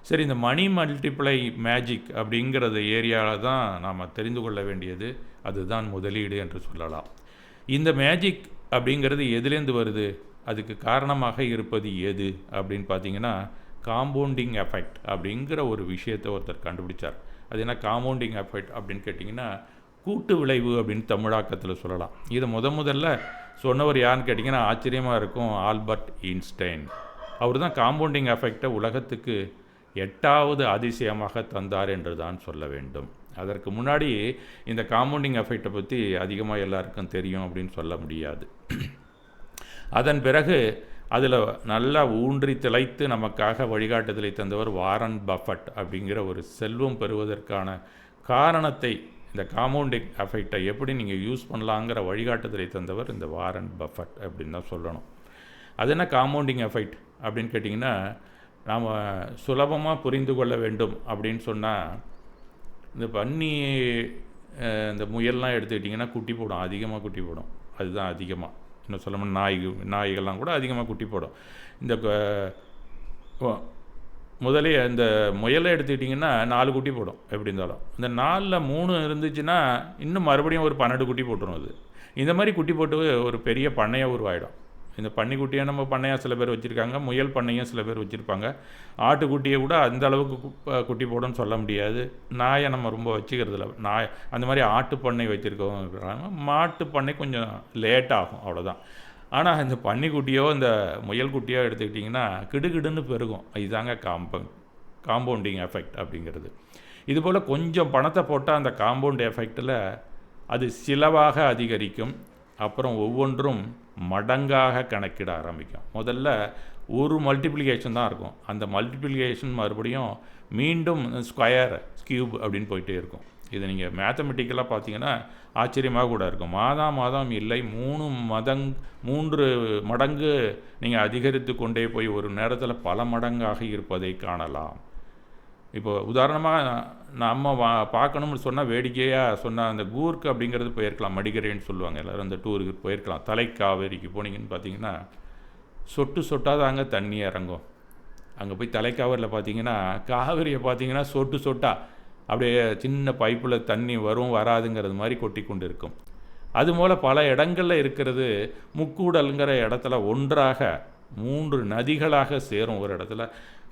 சரி, இந்த மணி மல்டிப்ளை மேஜிக் அப்படிங்கிறது ஏரியாவில் தான் நாம் தெரிந்து கொள்ள வேண்டியது. அதுதான் முதலீடு என்று சொல்லலாம். இந்த மேஜிக் அப்படிங்கிறது எதுலேருந்து வருது, அதுக்கு காரணமாக இருப்பது எது அப்படின்னு பார்த்தீங்கன்னா, காம்பவுண்டிங் எஃபெக்ட் அப்படிங்கிற ஒரு விஷயத்தை ஒருத்தர் கண்டுபிடிச்சார். அது என்ன காம்பவுண்டிங் எஃபெக்ட் அப்படின்னு கேட்டிங்கன்னா, கூட்டு விளைவு அப்படின்னு தமிழாக்கத்தில் சொல்லலாம். இதை முதல்ல சொன்னவர் யாருன்னு கேட்டிங்கன்னா ஆச்சரியமாக இருக்கும், ஆல்பர்ட் ஐன்ஸ்டைன். அவர் தான் காம்பவுண்டிங் எஃபெக்டை உலகத்துக்கு 8வது அதிசயமாக தந்தார் என்று தான் சொல்ல வேண்டும். அதற்கு முன்னாடி இந்த காம்பவுண்டிங் எஃபெக்டை பற்றி அதிகமாக எல்லாருக்கும் தெரியும் அப்படின்னு சொல்ல முடியாது. அதன் பிறகு அதில் நல்லா ஊன்றி திளைத்து நமக்காக வழிகாட்டுதலை தந்தவர் வாரன் பஃபட் அப்படிங்கிற ஒரு செல்வம் பெறுவதற்கான காரணத்தை, இந்த காம்பவுண்டிங் எஃபெக்டை எப்படி நீங்கள் யூஸ் பண்ணலாங்கிற வழிகாட்டுதலை தந்தவர் இந்த வாரன் பஃபட் அப்படின்னு தான் சொல்லணும். அது என்ன காம்பவுண்டிங் எஃபெக்ட் அப்படின்னு கேட்டிங்கன்னா, நாம் சுலபமாக புரிந்து கொள்ள வேண்டும் அப்படின்னு சொன்னால், இந்த பன்னி இந்த முயல்லாம் எடுத்துக்கிட்டிங்கன்னா குட்டி போடும், அதிகமாக குட்டி போடும். அதுதான் அதிகமாக. இன்னும் சொல்லணும், நாய்கள்லாம் கூட அதிகமாக குட்டி போடும். இந்த முதலே இந்த முயலை எடுத்துக்கிட்டிங்கன்னா 4 குட்டி போடும் எப்படி இருந்தாலும். இந்த 4ல் 3 இருந்துச்சுன்னா இன்னும் மறுபடியும் ஒரு 12 குட்டி போட்டுரும். அது இந்த மாதிரி குட்டி போட்டு ஒரு பெரிய பண்ணையாக உருவாயிடும். இந்த பன்னிக்குட்டியை நம்ம பண்ணையாக சில பேர் வச்சுருக்காங்க, முயல் பண்ணையும் சில பேர் வச்சுருப்பாங்க. ஆட்டுக்குட்டியை கூட அந்த அளவுக்கு குட்டி போடுன்னு சொல்ல முடியாது. நாயை நம்ம ரொம்ப வச்சுக்கிறதில்ல. நாய் அந்த மாதிரி ஆட்டு பண்ணை வச்சுருக்கவங்க இருக்கிறாங்க. மாட்டு பண்ணை கொஞ்சம் லேட் ஆகும், அவ்வளோதான். ஆனால் இந்த பன்னிக்குட்டியோ இந்த முயல் குட்டியோ எடுத்துக்கிட்டிங்கன்னா கிடுகிடுன்னு பெருகும். இதுதாங்க காம்பவுண்டிங் எஃபெக்ட் அப்படிங்கிறது. இதுபோல் கொஞ்சம் பணத்தை போட்டால் அந்த காம்பவுண்ட் எஃபெக்டில் அது சிலவாக அதிகரிக்கும். அப்புறம் ஒவ்வொன்றும் மடங்காக கணக்கிட ஆரம்பிக்கும். முதல்ல ஒரு மல்டிப்ளிகேஷன் தான் இருக்கும். அந்த மல்டிப்ளிகேஷன் மறுபடியும் மீண்டும் ஸ்கொயர், கியூப் அப்படின்னு போயிட்டே இருக்கும். இதை நீங்கள் மேத்தமெட்டிக்கலாக பார்த்தீங்கன்னா ஆச்சரியமாக கூட இருக்கும். மாதம் இல்லை 3 மடங்கு நீங்கள் அதிகரித்து கொண்டே போய் ஒரு நேரத்தில் பல மடங்காக இருப்பதை காணலாம். இப்போ உதாரணமாக நம்ம பார்க்கணும்னு சொன்னால், வேடிக்கையாக சொன்னால் அந்த கூர்க் அப்படிங்கிறது போயிருக்கலாம், மடிகரைன்னு சொல்லுவாங்க எல்லோரும். அந்த டூருக்கு போயிருக்கலாம். தலைக்காவேரிக்கு போனீங்கன்னு பார்த்தீங்கன்னா சொட்டு சொட்டாக தாங்க தண்ணி இறங்கும். அங்கே போய் தலைக்காவேரியில் பார்த்தீங்கன்னா காவேரியை பார்த்தீங்கன்னா சொட்டு சொட்டாக அப்படியே சின்ன பைப்பில் தண்ணி வரும் வராதுங்கிறது மாதிரி கொட்டி கொண்டு இருக்கும். அதுபோல் பல இடங்களில் இருக்கிறது முக்கூடல்ங்கிற இடத்துல ஒன்றாக 3 நதிகளாக சேரும் ஒரு இடத்துல.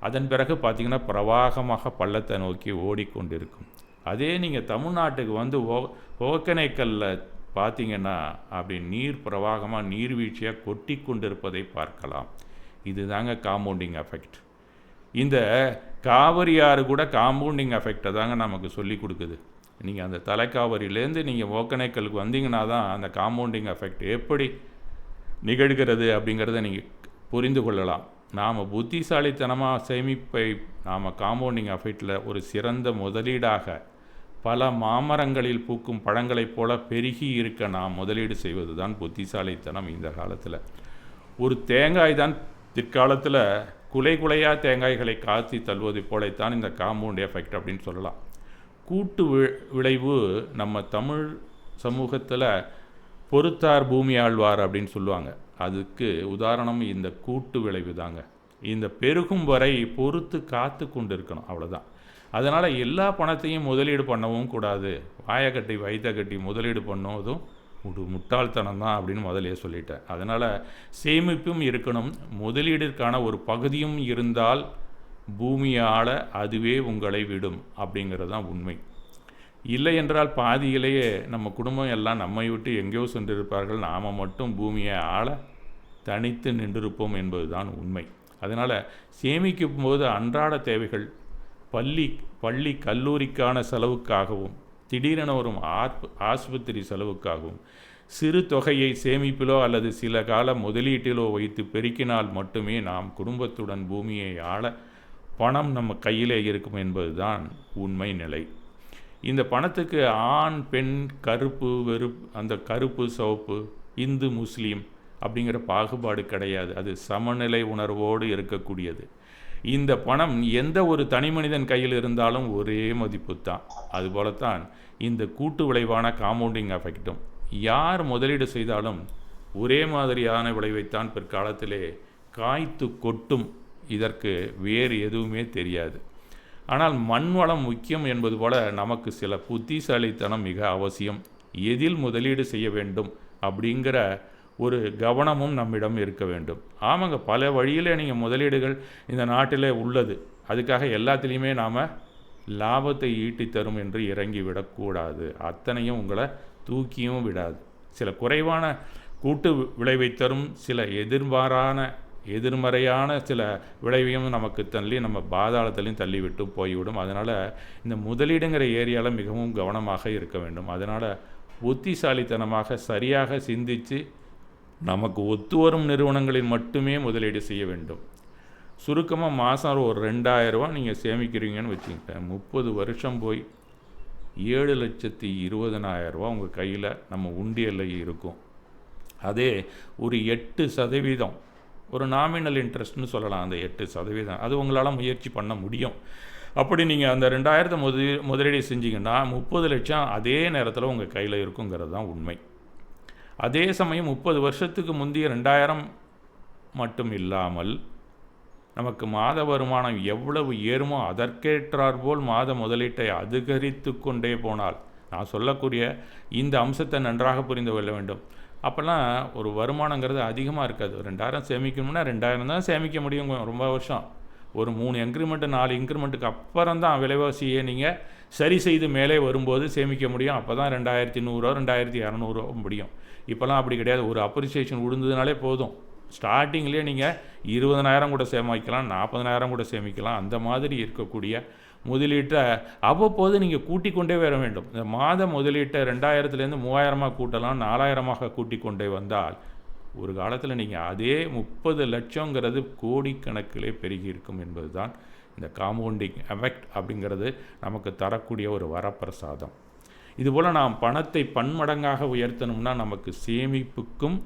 அதன் பிறகு பார்த்திங்கன்னா பிரவாகமாக பள்ளத்தை நோக்கி ஓடிக்கொண்டிருக்கும். அதே நீங்கள் தமிழ்நாட்டுக்கு வந்து ஒகேனக்கல்லில் பார்த்திங்கன்னா அப்படி நீர் பிரவாகமாக நீர்வீழ்ச்சியாக கொட்டி கொண்டிருப்பதை பார்க்கலாம். இது தாங்க காம்பவுண்டிங் எஃபெக்ட். இந்த காவிரி ஆறு கூட காம்பவுண்டிங் எஃபெக்டை தாங்க நமக்கு சொல்லி கொடுக்குது. நீங்கள் அந்த தலைக்காவிரியிலேருந்து நீங்கள் ஒகேனக்கலுக்கு வந்தீங்கன்னா தான் அந்த காம்பவுண்டிங் எஃபெக்ட் எப்படி நிகழ்கிறது அப்படிங்கிறத நீங்கள் புரிந்து கொள்ளலாம். நாம் புத்திசாலித்தனமாக சேமிப்பை நாம் காம்பவுண்டிங் எஃபெக்டில் ஒரு சிறந்த முதலீடாக பல மாமரங்களில் பூக்கும் பழங்களைப் போல பெருகி இருக்க நாம் முதலீடு செய்வது தான் புத்திசாலித்தனம். இந்த காலத்தில் ஒரு தேங்காய் தான் பிற்காலத்தில் குலையாக தேங்காய்களை காத்தி தள்ளுவது போலத்தான் இந்த காம்பவுண்ட் எஃபெக்ட் அப்படின்னு சொல்லலாம். கூட்டு விளைவு நம்ம தமிழ் சமூகத்தில் பொறுத்தார் பூமி ஆழ்வார் அப்படின்னு சொல்லுவாங்க. அதுக்கு உதாரணம் இந்த கூட்டு விளைவு தாங்க. இந்த பெருகும் வரை பொறுத்து காத்து கொண்டு இருக்கணும், அவ்வளோதான். அதனால் எல்லா பணத்தையும் முதலீடு பண்ணவும் கூடாது. வாயை கட்டி வயிற்றை கட்டி முதலீடு பண்ணுவதும் ஒரு முட்டாள்தனம் தான் அப்படின்னு முதலே சொல்லிட்டேன். அதனால் சேமிப்பும் இருக்கணும், முதலீடிற்கான ஒரு பகுதியும் இருந்தால் பூமியால் அதுவே உங்களை விடும் அப்படிங்கிறது தான் உண்மை. இல்லை என்றால் பாதியிலேயே நம்ம குடும்பம் எல்லாம் நம்மை விட்டு எங்கேயோ சென்றிருப்பார்கள், நாம் மட்டும் பூமியை ஆள தனித்து நின்றிருப்போம் என்பது தான் உண்மை. அதனால் சேமிக்கும் போது அன்றாட தேவைகள், பள்ளி கல்லூரிக்கான செலவுக்காகவும் திடீரென வரும் ஆஸ்பத்திரி செலவுக்காகவும் சிறு தொகையை சேமிப்பிலோ அல்லது சில கால முதலீட்டிலோ வைத்து பெருக்கினால் மட்டுமே நாம் குடும்பத்துடன் பூமியை ஆள பணம் நம்ம கையிலே இருக்கும் என்பதுதான் உண்மை நிலை. இந்த பணத்துக்கு ஆண் பெண், கருப்பு வெறுப்பு, அந்த கருப்பு சிவப்பு, இந்து முஸ்லீம் அப்படிங்கிற பாகுபாடு கிடையாது. அது சமநிலை உணர்வோடு இருக்கக்கூடியது. இந்த பணம் எந்த ஒரு தனி மனிதன் கையில் இருந்தாலும் ஒரே மதிப்பு தான். அதுபோலத்தான் இந்த கூட்டு விளைவான காம்பவுண்டிங் எஃபெக்டும். யார் முதலீடு செய்தாலும் ஒரே மாதிரியான விளைவைத்தான் பிற்காலத்திலே காய்த்து கொட்டும். இதற்கு வேறு எதுவுமே தெரியாது. ஆனால் மண் வளம் முக்கியம் என்பது போல நமக்கு சில புத்திசாலித்தனம் மிக அவசியம். எதில் முதலீடு செய்ய வேண்டும் அப்படிங்கிற ஒரு கவனமும் நம்மிடம் இருக்க வேண்டும். ஆமாங்க, பல வழியில் நீங்கள் முதலீடுகள் இந்த நாட்டில் உள்ளது. அதுக்காக எல்லாத்துலேயுமே நாம் லாபத்தை ஈட்டி தரும் என்று இறங்கி விடக்கூடாது. அத்தனையும் உங்களை தூக்கியும் விடாது. சில குறைவான கூட்டு விளைவை தரும், சில எதிர்மறையான சில விளைவையும் நமக்கு தள்ளி நம்ம பாதாளத்திலையும் தள்ளிவிட்டு போய்விடும். அதனால் இந்த முதலீடுங்கிற ஏரியாவில் மிகவும் கவனமாக இருக்க வேண்டும். அதனால் புத்திசாலித்தனமாக சரியாக சிந்தித்து நமக்கு ஒத்து வரும் நிறுவனங்களில் மட்டுமே முதலீடு செய்ய வேண்டும். சுருக்கமாக மாதம் ஒரு 2000 நீங்கள் சேமிக்கிறீங்கன்னு வச்சுக்கோங்க, 30 வருஷம் போய் 7,20,000 உங்கள் கையில் நம்ம உண்டியலில் இருக்கும். அதே ஒரு 8% ஒரு நாமினல் இன்ட்ரெஸ்ட்னு சொல்லலாம். அந்த 8% அது உங்களால் முயற்சி பண்ண முடியும். அப்படி நீங்கள் அந்த 2000 முதலீடு செஞ்சிங்கன்னா 30 லட்சம் அதே நேரத்தில் உங்கள் கையில் இருக்குங்கிறது தான் உண்மை. அதே சமயம் 30 வருஷத்துக்கு முந்தைய 2000 மட்டும் இல்லாமல் நமக்கு மாத வருமானம் எவ்வளவு ஏறுமோ அதற்கேற்றாற்போல் மாத முதலீட்டை அதிகரித்து கொண்டே போனால், நான் சொல்லக்கூடிய இந்த அம்சத்தை நன்றாக புரிந்து கொள்ள வேண்டும். அப்போல்லாம் ஒரு வருமானங்கிறது அதிகமாக இருக்காது. 2000 சேமிக்கணும்னா 2000 தான் சேமிக்க முடியும் ரொம்ப வருஷம். ஒரு 3 இன்க்ரிமெண்ட்டு 4 இன்க்ரிமெண்ட்டுக்கு அப்புறம் தான் விலைவாசியை நீங்கள் சரி செய்து மேலே வரும்போது சேமிக்க முடியும். அப்போ தான் 2100 2200 முடியும். இப்போல்லாம் அப்படி கிடையாது. ஒரு அப்ரிசியேஷன் விழுந்ததுனாலே போதும், ஸ்டார்டிங்லேயே நீங்கள் 20,000 கூட சேமிக்கலாம், 40,000 கூட சேமிக்கலாம். அந்த மாதிரி இருக்கக்கூடிய முதலீட்டை அவ்வப்போது நீங்கள் கூட்டிக் கொண்டே வர வேண்டும். இந்த மாத முதலீட்டை 2000லேருந்து 3000 கூட்டலாம், 4000 கூட்டிக் கொண்டே வந்தால் ஒரு காலத்தில் நீங்கள் அதே 30 லட்சங்கிறது கோடிக்கணக்கிலே பெருகி இருக்கும் என்பது தான் இந்த காம்பவுண்டிங் எஃபெக்ட் அப்படிங்கிறது நமக்கு தரக்கூடிய ஒரு வரப்பிரசாதம். இதுபோல் நாம் பணத்தை பன்மடங்காக உயர்த்தணும்னா நமக்கு சேமிப்புக்கும்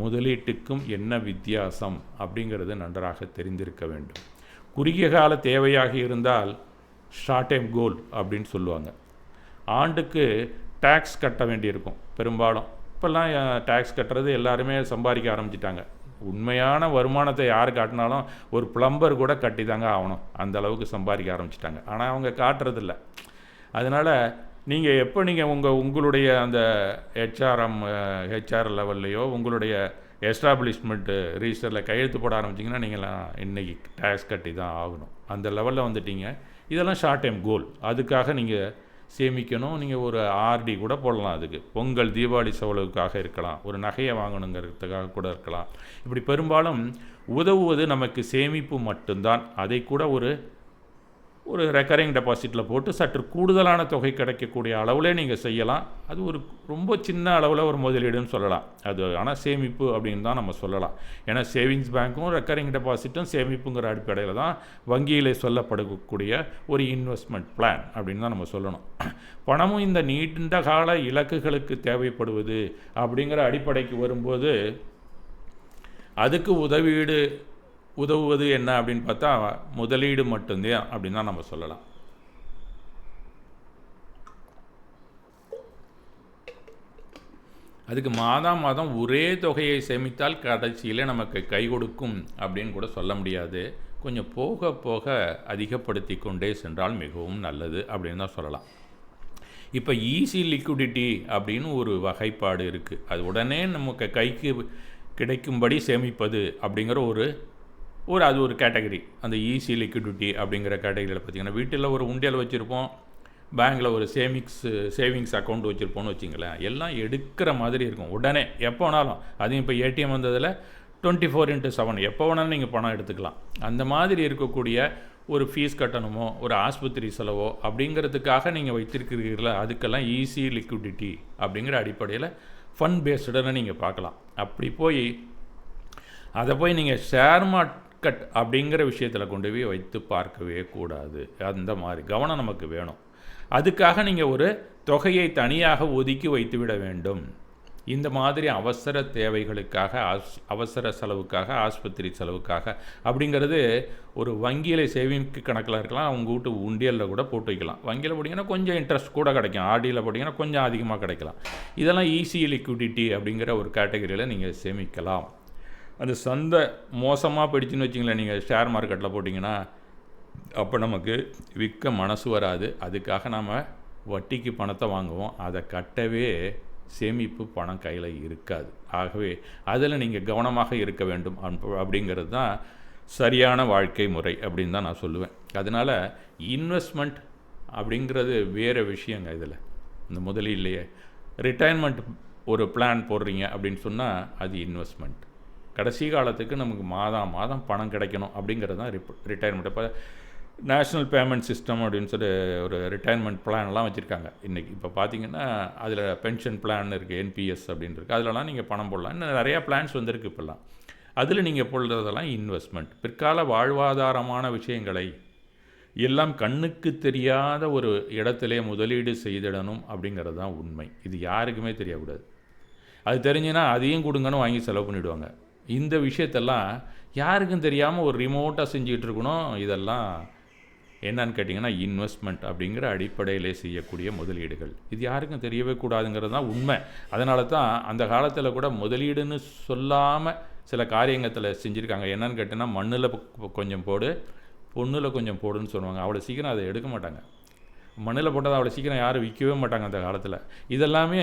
முதலீட்டுக்கும் என்ன வித்தியாசம் அப்படிங்கிறது நன்றாக தெரிந்திருக்க வேண்டும். குறுகிய கால தேவையாக இருந்தால் ஷார்ட் டைம் கோல் அப்படின்னு சொல்லுவாங்க. ஆண்டுக்கு டேக்ஸ் கட்ட வேண்டியிருக்கும் பெரும்பாலும். இப்போல்லாம் டேக்ஸ் கட்டுறது எல்லாருமே சம்பாதிக்க ஆரம்பிச்சிட்டாங்க. உண்மையான வருமானத்தை யார் காட்டினாலும் ஒரு பிளம்பர் கூட கட்டி தாங்க ஆகணும், அந்த அளவுக்கு சம்பாதிக்க ஆரம்பிச்சிட்டாங்க. ஆனால் அவங்க காட்டுறதில்ல. அதனால் நீங்கள் எப்போ நீங்கள் உங்களுடைய அந்த ஹெச்ஆர் லெவல்லையோ உங்களுடைய எஸ்டாப்ளிஷ்மெண்ட்டு ரிஜிஸ்டரில் கையெழுத்து போட ஆரம்பிச்சிங்கன்னா நீங்களாம் இன்றைக்கி டேக்ஸ் கட்டி தான் ஆகணும், அந்த லெவலில் வந்துட்டீங்க. இதெல்லாம் ஷார்ட் டைம் கோல். அதுக்காக நீங்கள் சேமிக்கணும். நீங்கள் ஒரு ஆர்டி கூட போடலாம். அதுக்கு பொங்கல் தீபாவளி செலவுக்காக இருக்கலாம், ஒரு நகையை வாங்கணுங்கிறதுக்காக கூட இருக்கலாம். இப்படி பெரும்பாலும் உதவுவது நமக்கு சேமிப்பு மட்டும்தான். அதை கூட ஒரு ரெக்கரிங் டெபாசிட்டில் போட்டு சற்று கூடுதலான தொகை கிடைக்கக்கூடிய அளவில் நீங்கள் செய்யலாம். அது ஒரு ரொம்ப சின்ன அளவில் ஒரு முதலீடுன்னு சொல்லலாம் அது. ஆனால் சேமிப்பு அப்படின்னு தான் நம்ம சொல்லலாம். ஏன்னா சேவிங்ஸ் பேங்க்கும் ரெக்கரிங் டெபாசிட்டும் சேமிப்புங்கிற அடிப்படையில் தான் வங்கியில் சொல்லப்படக்கூடிய ஒரு இன்வெஸ்ட்மெண்ட் பிளான் அப்படின்னு தான் நம்ம சொல்லணும். பணமும் இந்த நீண்ட கால இலக்குகளுக்கு தேவைப்படுவது அப்படிங்கிற அடிப்படைக்கு வரும்போது அதுக்கு உதவுவது என்ன அப்படின்னு பார்த்தா முதலீடு மட்டும்தான் அப்படின்னு தான் நம்ம சொல்லலாம். அதுக்கு மாதம் ஒரே தொகையை சேமித்தால் கடைசியில் நமக்கு கை கொடுக்கும் அப்படின்னு கூட சொல்ல முடியாது. கொஞ்சம் போக போக அதிகப்படுத்தி கொண்டே சென்றால் மிகவும் நல்லது அப்படின்னு தான் சொல்லலாம். இப்போ ஈஸி லிக்விடிட்டி அப்படின்னு ஒரு வகைப்பாடு இருக்குது. அது உடனே நமக்கு கைக்கு கிடைக்கும்படி சேமிப்பது அப்படிங்கிற அது ஒரு கேட்டகரி. அந்த ஈஸி லிக்விடிட்டி அப்படிங்கிற கேட்டகரியில் பார்த்திங்கன்னா வீட்டில் ஒரு உண்டியல் வச்சுருப்போம், பேங்க்கில் ஒரு சேவிங்ஸ் அக்கௌண்ட் வச்சுருப்போன்னு வச்சிங்களேன். எல்லாம் எடுக்கிற மாதிரி இருக்கும் உடனே எப்போ வேணாலும். அதையும் இப்போ ஏடிஎம் வந்ததில் 24/7 எப்போ வேணாலும் நீங்கள் பணம் எடுத்துக்கலாம். அந்த மாதிரி இருக்கக்கூடிய ஒரு ஃபீஸ் கட்டணமோ ஒரு ஆஸ்பத்திரி செலவோ அப்படிங்கிறதுக்காக நீங்கள் வைத்திருக்கிறீர்களா, அதுக்கெல்லாம் ஈஸி லிக்விடிட்டி அப்படிங்கிற அடிப்படையில் ஃபண்ட் பேஸ்டுன்னு நீங்கள் பார்க்கலாம். அப்படி அதை போய் நீங்கள் ஷேர் மார்க்கெட் அப்படிங்கிற விஷயத்தில் கொண்டு போய் வைத்து பார்க்கவே கூடாது. அந்த மாதிரி கவனம் நமக்கு வேணும். அதுக்காக நீங்கள் ஒரு தொகையை தனியாக ஒதுக்கி வைத்துவிட வேண்டும். இந்த மாதிரி அவசர தேவைகளுக்காக, அவசர செலவுக்காக, ஆஸ்பத்திரி செலவுக்காக அப்படிங்கிறது ஒரு வங்கியில் சேவிங்க்கு கணக்கில் இருக்கலாம், அவங்க வீட்டு உண்டியலில் கூட போட்டு வைக்கலாம். வங்கியில் போட்டிங்கன்னா கொஞ்சம் இன்ட்ரெஸ்ட் கூட கிடைக்கும், ஆர்டியில் போட்டிங்கன்னா கொஞ்சம் அதிகமாக கிடைக்கலாம். இதெல்லாம் ஈஸி லிக்விடிட்டி அப்படிங்கிற ஒரு கேட்டகரியில் நீங்கள் சேமிக்கலாம். அந்த சந்தை மோசமாக போயிடுச்சுன்னு வச்சிங்களேன், நீங்கள் ஷேர் மார்க்கெட்டில் போட்டிங்கன்னா அப்போ நமக்கு விற்க மனசு வராது. அதுக்காக நாம் வட்டிக்கு பணத்தை வாங்குவோம். அதை கட்டவே சேமிப்பு பணம் கையில் இருக்காது. ஆகவே அதில் நீங்கள் கவனமாக இருக்க வேண்டும் அப்படிங்கிறது தான் சரியான வாழ்க்கை முறை அப்படின்னு தான் நான் சொல்லுவேன். அதனால் இன்வெஸ்ட்மெண்ட் அப்படிங்கிறது வேறு விஷயங்க. இதில் இந்த முதலீட்லையே ரிட்டையர்மெண்ட் ஒரு பிளான் போடுறீங்க அப்படின்னு சொன்னால் அது இன்வெஸ்ட்மெண்ட். கடைசி காலத்துக்கு நமக்கு மாதம் மாதம் பணம் கிடைக்கணும் அப்படிங்கிறது தான் ரிட்டையர்மெண்ட். இப்போ நேஷ்னல் பேமெண்ட் சிஸ்டம் அப்படின்னு சொல்லி ஒரு ரிட்டையர்மெண்ட் பிளான்லாம் வச்சுருக்காங்க இன்றைக்கி. இப்போ பார்த்தீங்கன்னா அதில் பென்ஷன் பிளான் இருக்குது, என்பிஎஸ் அப்படின்னு இருக்குது. அதிலலாம் நீங்கள் பணம் போடலாம். இன்னும் நிறையா பிளான்ஸ் வந்திருக்கு இப்போல்லாம். அதில் நீங்கள் போடுறதெல்லாம் இன்வெஸ்ட்மெண்ட். பிற்கால வாழ்வாதாரமான விஷயங்களை எல்லாம் கண்ணுக்கு தெரியாத ஒரு இடத்திலே முதலீடு செய்திடணும் அப்படிங்கிறது தான் உண்மை. இது யாருக்குமே தெரியக்கூடாது. அது தெரிஞ்சுன்னா அதையும் கொடுங்கன்னு வாங்கி செலவு பண்ணிவிடுவாங்க. இந்த விஷயத்தெல்லாம் யாருக்கும் தெரியாமல் ஒரு ரிமோட்டாக செஞ்சுக்கிட்டு இருக்கணும். இதெல்லாம் என்னன்னு கேட்டிங்கன்னா இன்வெஸ்ட்மெண்ட் அப்படிங்கிற அடிப்படையிலே செய்யக்கூடிய முதலீடுகள். இது யாருக்கும் தெரியவே கூடாதுங்கிறது தான் உண்மை. அதனால தான் அந்த காலத்தில் கூட முதலீடுன்னு சொல்லாமல் சில காரியங்கத்தில் செஞ்சுருக்காங்க. என்னன்னு கேட்டிங்கன்னா மண்ணில் கொஞ்சம் போடு, பொண்ணில் கொஞ்சம் போடுன்னு சொல்லுவாங்க. அவ்வளோ சீக்கிரம் அதை எடுக்க மாட்டாங்க. மண்ணில் போட்டதை அவ்வளோ சீக்கிரம் யாரும் விற்கவே மாட்டாங்க அந்த காலத்தில். இதெல்லாமே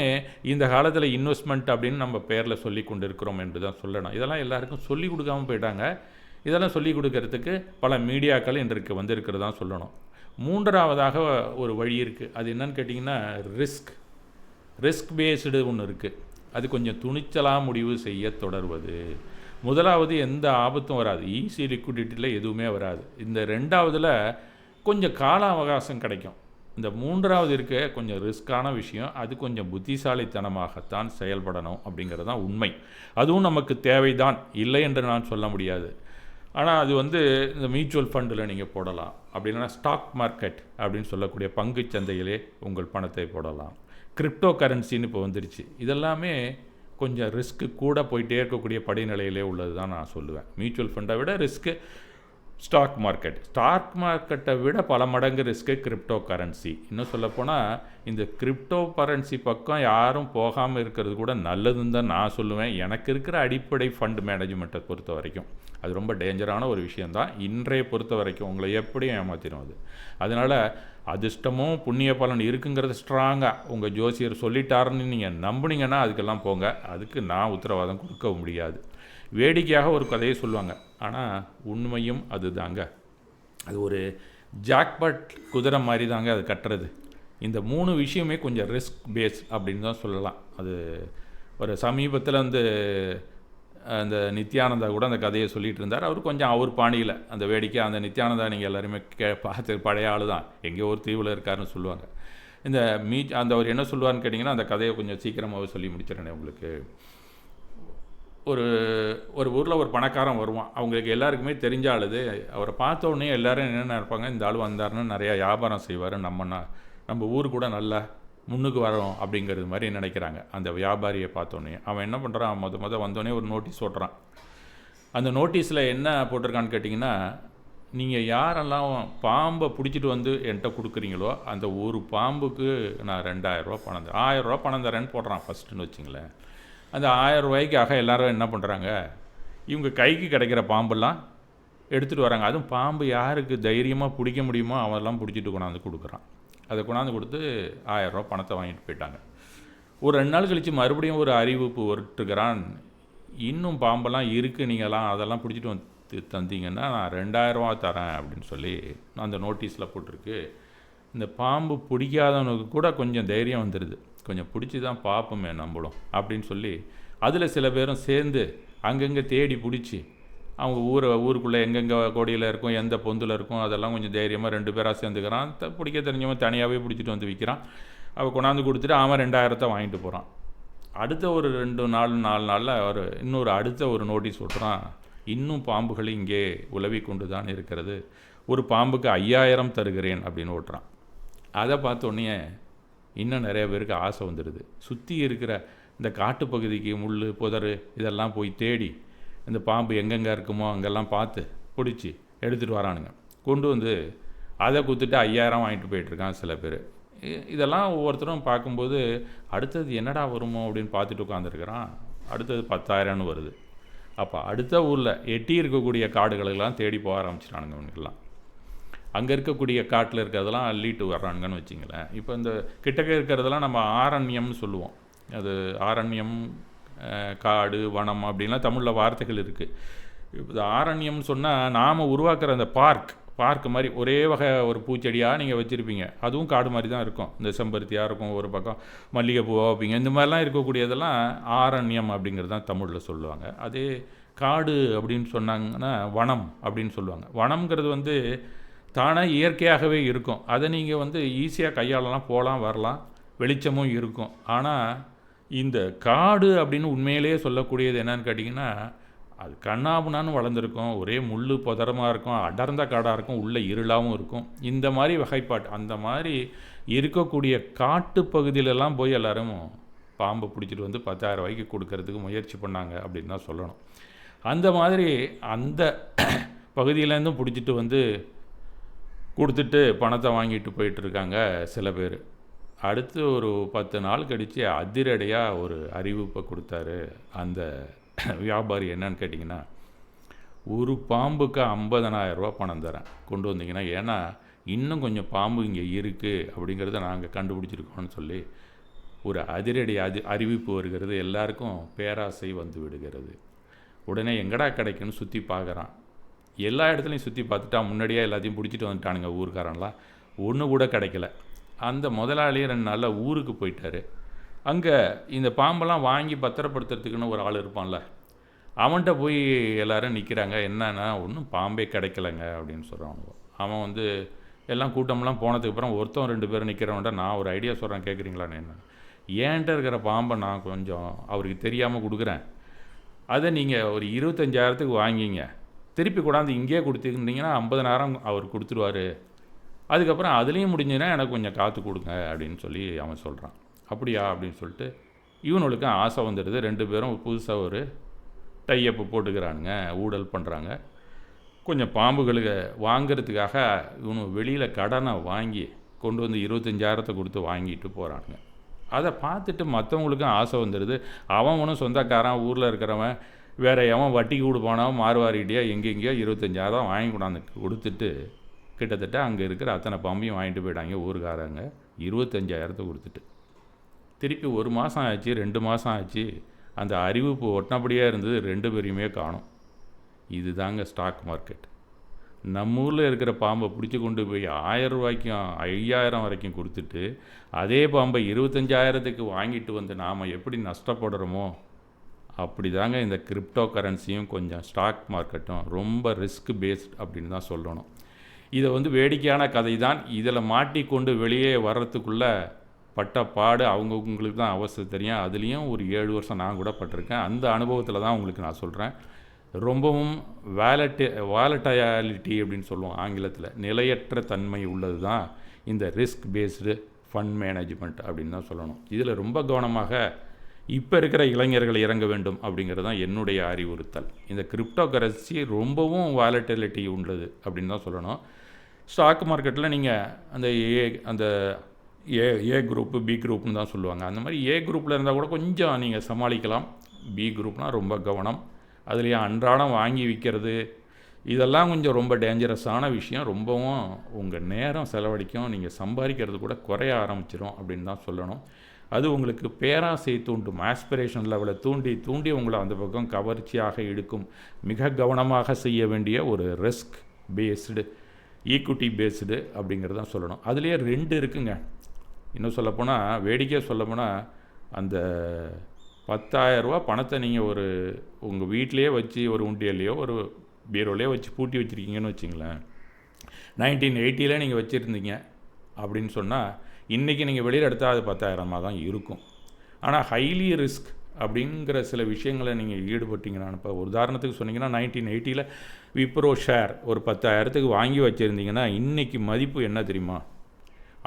இந்த காலத்தில் இன்வெஸ்ட்மெண்ட் அப்படின்னு நம்ம பேரில் சொல்லி கொண்டு இருக்கிறோம் என்று தான் சொல்லணும். இதெல்லாம் எல்லாருக்கும் சொல்லி கொடுக்காமல் போயிட்டாங்க. இதெல்லாம் சொல்லிக் கொடுக்கறதுக்கு பல மீடியாக்கள் இன்றைக்கு வந்திருக்கிறது தான் சொல்லணும். மூன்றாவதாக ஒரு வழி இருக்குது. அது என்னன்னு கேட்டிங்கன்னா ரிஸ்க் பேஸ்டு ஒன்று இருக்குது. அது கொஞ்சம் துணிச்சலாக முடிவு செய்ய தொடர்வது. முதலாவது எந்த ஆபத்தும் வராது, ஈஸி லிக்விடிட்டியில் எதுவுமே வராது. இந்த ரெண்டாவதில் கொஞ்சம் கால அவகாசம் கிடைக்கும். இந்த மூன்றாவது இருக்க கொஞ்சம் ரிஸ்க்கான விஷயம். அது கொஞ்சம் புத்திசாலித்தனமாகத்தான் செயல்படணும் அப்படிங்கிறது தான் உண்மை. அதுவும் நமக்கு தேவைதான், இல்லை என்று நான் சொல்ல முடியாது. ஆனால் அது இந்த மியூச்சுவல் ஃபண்டில் நீங்கள் போடலாம். அப்படின்னா ஸ்டாக் மார்க்கெட் அப்படின்னு சொல்லக்கூடிய பங்கு சந்தையிலே உங்கள் பணத்தை போடலாம். கிரிப்டோ கரன்சின்னு இப்போ வந்துருச்சு. இதெல்லாமே கொஞ்சம் ரிஸ்க்கு கூட போயிட்டே இருக்கக்கூடிய படிநிலையிலே உள்ளது தான் நான் சொல்லுவேன். மியூச்சுவல் ஃபண்டை விட ரிஸ்க்கு ஸ்டாக் மார்க்கெட்டை விட பல மடங்கு ரிஸ்க்கு கிரிப்டோ கரன்சி. இன்னும் சொல்லப்போனால் இந்த கிரிப்டோ கரன்சி பக்கம் யாரும் போகாமல் இருக்கிறது கூட நல்லதுன்னு தான் நான் சொல்லுவேன். எனக்கு இருக்கிற அடிப்படை ஃபண்ட் மேனேஜ்மெண்ட்டை பொறுத்த வரைக்கும் அது ரொம்ப டேஞ்சரான ஒரு விஷயந்தான். இன்றைய பொறுத்த வரைக்கும் உங்களை எப்படியும் ஏமாற்றிடும் அது. அதனால் அதிர்ஷ்டமும் புண்ணிய பலன் இருக்குங்கிறது ஸ்ட்ராங்காக உங்கள் ஜோசியர் சொல்லிட்டாருன்னு நீங்கள் நம்புனீங்கன்னா அதுக்கெல்லாம் போங்க. அதுக்கு நான் உத்தரவாதம் கொடுக்க முடியாது. வேடிக்கையாக ஒரு கதையை சொல்லுவாங்க, ஆனால் உண்மையும் அது தாங்க. அது ஒரு ஜாக்பாட் குதிரை மாதிரி தாங்க அது கட்டுறது. இந்த 3 விஷயமே கொஞ்சம் ரிஸ்க் பேஸ் அப்படின்னு தான் சொல்லலாம். அது ஒரு சமீபத்தில் அந்த நித்யானந்தா கூட அந்த கதையை சொல்லிகிட்டு இருந்தார். அவர் கொஞ்சம் அவர் பாணியில் அந்த வேடிக்கை. அந்த நித்யானந்தா நீங்கள் எல்லாருமே பார்த்து பழைய ஆள் தான், எங்கேயோ ஒரு தீவில் இருக்காருன்னு சொல்லுவாங்க. அந்த அவர் என்ன சொல்லுவார்னு கேட்டிங்கன்னா, அந்த கதையை கொஞ்சம் சீக்கிரமாகவே சொல்லி முடிச்சிடறேன் உங்களுக்கு. ஒரு ஊரில் ஒரு பணக்காரன் வருவான். அவங்களுக்கு எல்லாருக்குமே தெரிஞ்ச ஆளுது. அவரை பார்த்த உடனே எல்லோரும் என்ன நினைப்பாங்க, இந்த ஆள் வந்தாருன்னு நிறையா வியாபாரம் செய்வார், நம்ம ஊர் கூட நல்லா முன்னுக்கு வரோம் அப்படிங்கிறது மாதிரி நினைக்கிறாங்க. அந்த வியாபாரியை பார்த்தோன்னே அவன் என்ன பண்ணுறான், வந்தோடனே ஒரு நோட்டீஸ் ஓட்டுறான். அந்த நோட்டீஸில் என்ன போட்டிருக்கான்னு கேட்டிங்கன்னா, நீங்கள் யாரெல்லாம் பாம்பை பிடிச்சிட்டு என்கிட்ட கொடுக்குறீங்களோ அந்த ஒரு பாம்புக்கு நான் 2000 ரூபா பணம் தரேன், 1000 ரூபா பணம் தரேன்னு போடுறான் ஃபஸ்ட்டுன்னு வச்சுங்களேன். அந்த 1000 ரூபாய்க்காக எல்லோரும் என்ன பண்ணுறாங்க, இவங்க கைக்கு கிடைக்கிற பாம்பெல்லாம் எடுத்துகிட்டு வராங்க. அதுவும் பாம்பு யாருக்கு தைரியமாக பிடிக்க முடியுமோ அவெல்லாம் பிடிச்சிட்டு கொண்டாந்து கொடுக்குறான். அதை கொண்டாந்து கொடுத்து 1000 ரூபா பணத்தை வாங்கிட்டு போயிட்டாங்க. ஒரு 2 நாள் கழித்து மறுபடியும் ஒரு அறிவிப்பு விட்டுக்கிறான், இன்னும் பாம்பெல்லாம் இருக்குது, நீங்களாம் அதெல்லாம் பிடிச்சிட்டு தந்தீங்கன்னா நான் 2000 ரூபா தரேன் அப்படின்னு சொல்லி அந்த நோட்டீஸில் போட்டிருக்கு. இந்த பாம்பு பிடிக்காதவனுக்கு கூட கொஞ்சம் தைரியம் வந்துடுது, கொஞ்சம் பிடிச்சி தான் பார்ப்போமே நம்மளும் அப்படின்னு சொல்லி அதில் சில பேரும் சேர்ந்து அங்கங்கே தேடி பிடிச்சி அவங்க ஊருக்குள்ளே எங்கெங்கே கொடியில் இருக்கும், எந்த பொந்தில் இருக்கும், அதெல்லாம் கொஞ்சம் தைரியமாக 2 பேராக சேர்ந்துக்கிறான். பிடிக்க தெரிஞ்சவன் தனியாகவே பிடிச்சிட்டு வந்து விற்கிறான். அவள் கொண்டாந்து கொடுத்துட்டு அவன் 2000 வாங்கிட்டு போகிறான். அடுத்த ஒரு 4 நாளில் இன்னொரு அடுத்த ஒரு நோட்டீஸ் விட்டுறான், இன்னும் பாம்புகள் இங்கே உலவி கொண்டு தான் இருக்கிறது, ஒரு பாம்புக்கு 5000 தருகிறேன் அப்படின்னு ஓட்டுறான். அதை பார்த்தோன்னே இன்னும் நிறைய பேருக்கு ஆசை வந்துடுது. சுற்றி இருக்கிற இந்த காட்டுப்பகுதிக்கு முள் புதர் இதெல்லாம் போய் தேடி இந்த பாம்பு எங்கெங்கே இருக்குமோ அங்கெல்லாம் பார்த்து பிடிச்சி எடுத்துகிட்டு வரானுங்க. கொண்டு அதை கொடுத்துட்டு 5000 வாங்கிட்டு போயிட்டுருக்கான் சில பேர். இதெல்லாம் ஒவ்வொருத்தரும் பார்க்கும்போது அடுத்தது என்னடா வருமோ அப்படின்னு பார்த்துட்டு உட்காந்துருக்கிறான். அடுத்தது 10,000ன்னு வருது. அப்போ அடுத்த ஊரில் எட்டி இருக்கக்கூடிய காடுகளெல்லாம் தேடி போக ஆரம்பிச்சிட்டானுங்க. அவனுக்கெல்லாம் அங்கே இருக்கக்கூடிய காட்டில் இருக்கிறதெல்லாம் அள்ளிட்டு வர்றானுங்கன்னு வச்சிங்களேன். இப்போ இந்த கிட்டக்க இருக்கிறதெல்லாம் நம்ம ஆரண்யம்னு சொல்லுவோம். அது ஆரண்யம், காடு, வனம் அப்படின்லாம் தமிழில் வார்த்தைகள் இருக்குது. இப்போ ஆரண்யம்னு சொன்னால் நாம் உருவாக்குற அந்த பார்க் மாதிரி ஒரே வகை ஒரு பூச்செடியாக நீங்கள் வச்சுருப்பீங்க, அதுவும் காடு மாதிரி தான் இருக்கும். இந்த செம்பருத்தியாக இருக்கும், ஒரு பக்கம் மல்லிகைப்பூவாக வைப்பீங்க, இந்த மாதிரிலாம் இருக்கக்கூடியதெல்லாம் ஆரண்யம் அப்படிங்கிறது தான் தமிழில் சொல்லுவாங்க. அதே காடு அப்படின்னு சொன்னாங்கன்னா வனம் அப்படின்னு சொல்லுவாங்க. வனம்ங்கிறது வந்து தானாக இயற்கையாகவே இருக்கும். அதை நீங்கள் வந்து ஈஸியாக கையாளலாம், போகலாம் வரலாம், வெளிச்சமும் இருக்கும். ஆனால் இந்த காடு அப்படின்னு உண்மையிலேயே சொல்லக்கூடியது என்னன்னு கேட்டிங்கன்னா, அது கண்ணாபுனான்னு வளர்ந்துருக்கும், ஒரே முள் புதரமாக இருக்கும், அடர்ந்த காடாக இருக்கும், உள்ளே இருளாகவும் இருக்கும். இந்த மாதிரி வகைப்பாட்டு அந்த மாதிரி இருக்கக்கூடிய காட்டு பகுதியிலலாம் போய் எல்லோரும் பாம்பை பிடிச்சிட்டு வந்து 10,000 ரூபாய்க்கு கொடுக்கறதுக்கு முயற்சி பண்ணாங்க அப்படின்னு தான் சொல்லணும். அந்த மாதிரி அந்த பகுதியிலேருந்தும் பிடிச்சிட்டு வந்து கொடுத்துட்டு பணத்தை வாங்கிட்டு போயிட்டுருக்காங்க சில பேர். அடுத்து ஒரு 10 நாள் கழித்து அதிரடியாக ஒரு அறிவிப்பை கொடுத்தாரு அந்த வியாபாரி. என்னன்னு கேட்டிங்கன்னா, ஒரு பாம்புக்கு 50,000 ரூபா பணம் தரேன், கொண்டு வந்தீங்கன்னா, ஏன்னா இன்னும் கொஞ்சம் பாம்பு இங்கே இருக்குது அப்படிங்கிறத நாங்கள் கண்டுபிடிச்சிருக்கோம்னு சொல்லி ஒரு அதிரடி அறிவிப்பு வருகிறது. எல்லாருக்கும் பேராசை வந்து விடுகிறது. உடனே எங்கடா கிடைக்குன்னு சுற்றி பார்க்குறான். எல்லா இடத்துலையும் சுற்றி பார்த்துட்டா, முன்னாடியே எல்லாத்தையும் பிடிச்சிட்டு வந்துட்டானுங்க ஊருக்காரன்லாம். ஒன்று கூட கிடைக்கல. அந்த முதலாளியே 2 நாளில் ஊருக்கு போயிட்டார். அங்கே இந்த பாம்பெல்லாம் வாங்கி பத்திரப்படுத்துறதுக்குன்னு ஒரு ஆள் இருப்பான்ல, அவன்கிட்ட போய் எல்லோரும் நிற்கிறாங்க. என்னன்னா, ஒன்றும் பாம்பே கிடைக்கலங்க அப்படின்னு சொல்கிறான். அவன் வந்து எல்லாம் கூட்டமெல்லாம் போனதுக்கப்புறம் ஒருத்தன் 2 பேர் நிற்கிறவன்ட்ட, நான் ஒரு ஐடியா சொல்கிறேன், கேட்குறீங்களான்னு. என்ன, ஏன்ட்ட இருக்கிற பாம்பை நான் கொஞ்சம் அவருக்கு தெரியாமல் கொடுக்குறேன், அதை நீங்கள் ஒரு 25,000த்துக்கு வாங்கிங்க, திருப்பி கொண்டாந்து இங்கேயே கொடுத்துருந்தீங்கன்னா 50,000 அவர் கொடுத்துருவார், அதுக்கப்புறம் அதுலேயும் முடிஞ்சுன்னா எனக்கு கொஞ்சம் காற்று கொடுங்க அப்படின்னு சொல்லி அவன் சொல்கிறான். அப்படியா அப்படின்னு சொல்லிட்டு இவனுக்கு ஆசை வந்துடுது. 2 பேரும் புதுசாக ஒரு டையப்பு போட்டுக்கிறானுங்க, ஊழல் பண்ணுறாங்க. கொஞ்சம் பாம்புகளுக்கு வாங்கிறதுக்காக இவனு வெளியில் கடனை வாங்கி கொண்டு வந்து 25,000 கொடுத்து வாங்கிட்டு போகிறானுங்க. அதை பார்த்துட்டு மற்றவங்களுக்கும் ஆசை வந்துடுது. அவனும் சொந்தக்காரன், ஊரில் இருக்கிறவன், வேறு எவன் வட்டிக்கு கொடுப்பானோ மாறுவாரிகிட்டே எங்கெங்கேயோ 25,000 வாங்கி கொண்டாந்து கொடுத்துட்டு கிட்டத்தட்ட அங்கே இருக்கிற அத்தனை பாம்பையும் வாங்கிட்டு போயிட்டாங்க ஊருக்காரங்க 25,000 கொடுத்துட்டு. திருப்பி 1 மாதம் ஆச்சு, 2 மாதம் ஆச்சு, அந்த அறிவிப்பு ஒட்டினபடியாக இருந்தது. 2 பேரையுமே காணும். இது தாங்க ஸ்டாக் மார்க்கெட். நம்ம ஊரில் இருக்கிற பாம்பை பிடிச்சி கொண்டு போய் 1000 ரூபாய்க்கும் 5000 வரைக்கும் கொடுத்துட்டு அதே பாம்பை 25,000த்துக்கு வாங்கிட்டு வந்து நாம் எப்படி நஷ்டப்படுறோமோ அப்படி தாங்க இந்த கிரிப்டோ கரன்சியும் கொஞ்சம் ஸ்டாக் மார்க்கெட்டும் ரொம்ப ரிஸ்க் பேஸ்ட் அப்படின்னு தான் சொல்லணும். இதை வந்து வேடிக்கையான கதை தான். இதில் மாட்டிக்கொண்டு வெளியே வர்றதுக்குள்ளே பட்ட பாடு அவங்கவுங்களுக்கு தான் அவசியம் தெரியும். அதுலேயும் ஒரு 7 வருஷம் நான் கூட பட்டிருக்கேன். அந்த அனுபவத்தில் தான் உங்களுக்கு நான் சொல்கிறேன். ரொம்பவும் வாலட்டாலிட்டி அப்படின்னு சொல்லுவோம் ஆங்கிலத்தில், நிலையற்ற தன்மை உள்ளது தான் இந்த ரிஸ்க் பேஸ்டு ஃபண்ட் மேனேஜ்மெண்ட் அப்படின்னு தான் சொல்லணும். இதில் ரொம்ப கவனமாக இப்போ இருக்கிற இளைஞர்கள் இறங்க வேண்டும் அப்படிங்கிறது தான் என்னுடைய அறிவுறுத்தல். இந்த கிரிப்டோ கரன்சி ரொம்பவும் வாலட்டிலிட்டி உள்ளது அப்படின்னு தான் சொல்லணும். ஸ்டாக் மார்க்கெட்டில் நீங்கள் அந்த ஏ குரூப்பு பி குரூப்னு தான் சொல்லுவாங்க. அந்த மாதிரி ஏ குரூப்பில் இருந்தால் கூட கொஞ்சம் நீங்கள் சமாளிக்கலாம். பி குரூப்னால் ரொம்ப கவனம். அதுலேயே அன்றாடம் வாங்கி விற்கிறது இதெல்லாம் கொஞ்சம் ரொம்ப டேஞ்சரஸான விஷயம். ரொம்பவும் உங்கள் நேரம் செலவழிக்கும், நீங்கள் சம்பாதிக்கிறது கூட குறைய ஆரம்பிச்சிடும் அப்படின்னு தான் சொல்லணும். அது உங்களுக்கு பேராசை தூண்டும், ஆஸ்பிரேஷன் லெவலை தூண்டி உங்களை அந்த பக்கம் கவர்ச்சியாக இழுக்கும். மிக கவனமாக செய்ய வேண்டிய ஒரு ரிஸ்க் பேஸ்டு, ஈக்விட்டி பேஸ்டு அப்படிங்கிறது தான் சொல்லணும். அதுலேயே 2 இருக்குங்க. இன்னும் சொல்லப்போனால், வேடிக்கையாக சொல்லப்போனால், அந்த 10,000 ரூபா பணத்தை நீங்கள் உங்கள் வீட்டிலையே வச்சு ஒரு உண்டியல்லையோ ஒரு பீரோலையோ வச்சு பூட்டி வச்சுருக்கீங்கன்னு வச்சிங்களேன். 1980 நீங்கள் வச்சுருந்தீங்க அப்படின்னு சொன்னால், இன்றைக்கி நீங்கள் வெளியில் எடுத்தால் அது 10,000 தான் இருக்கும். ஆனால் ஹைலி ரிஸ்க் அப்படிங்கிற சில விஷயங்களை நீங்கள் ஈடுபட்டிங்கன்னா, இப்போ உதாரணத்துக்கு சொன்னீங்கன்னா 1980 விப்ரோ ஷேர் ஒரு 10,000த்துக்கு வாங்கி வச்சுருந்தீங்கன்னா இன்றைக்கி மதிப்பு என்ன தெரியுமா?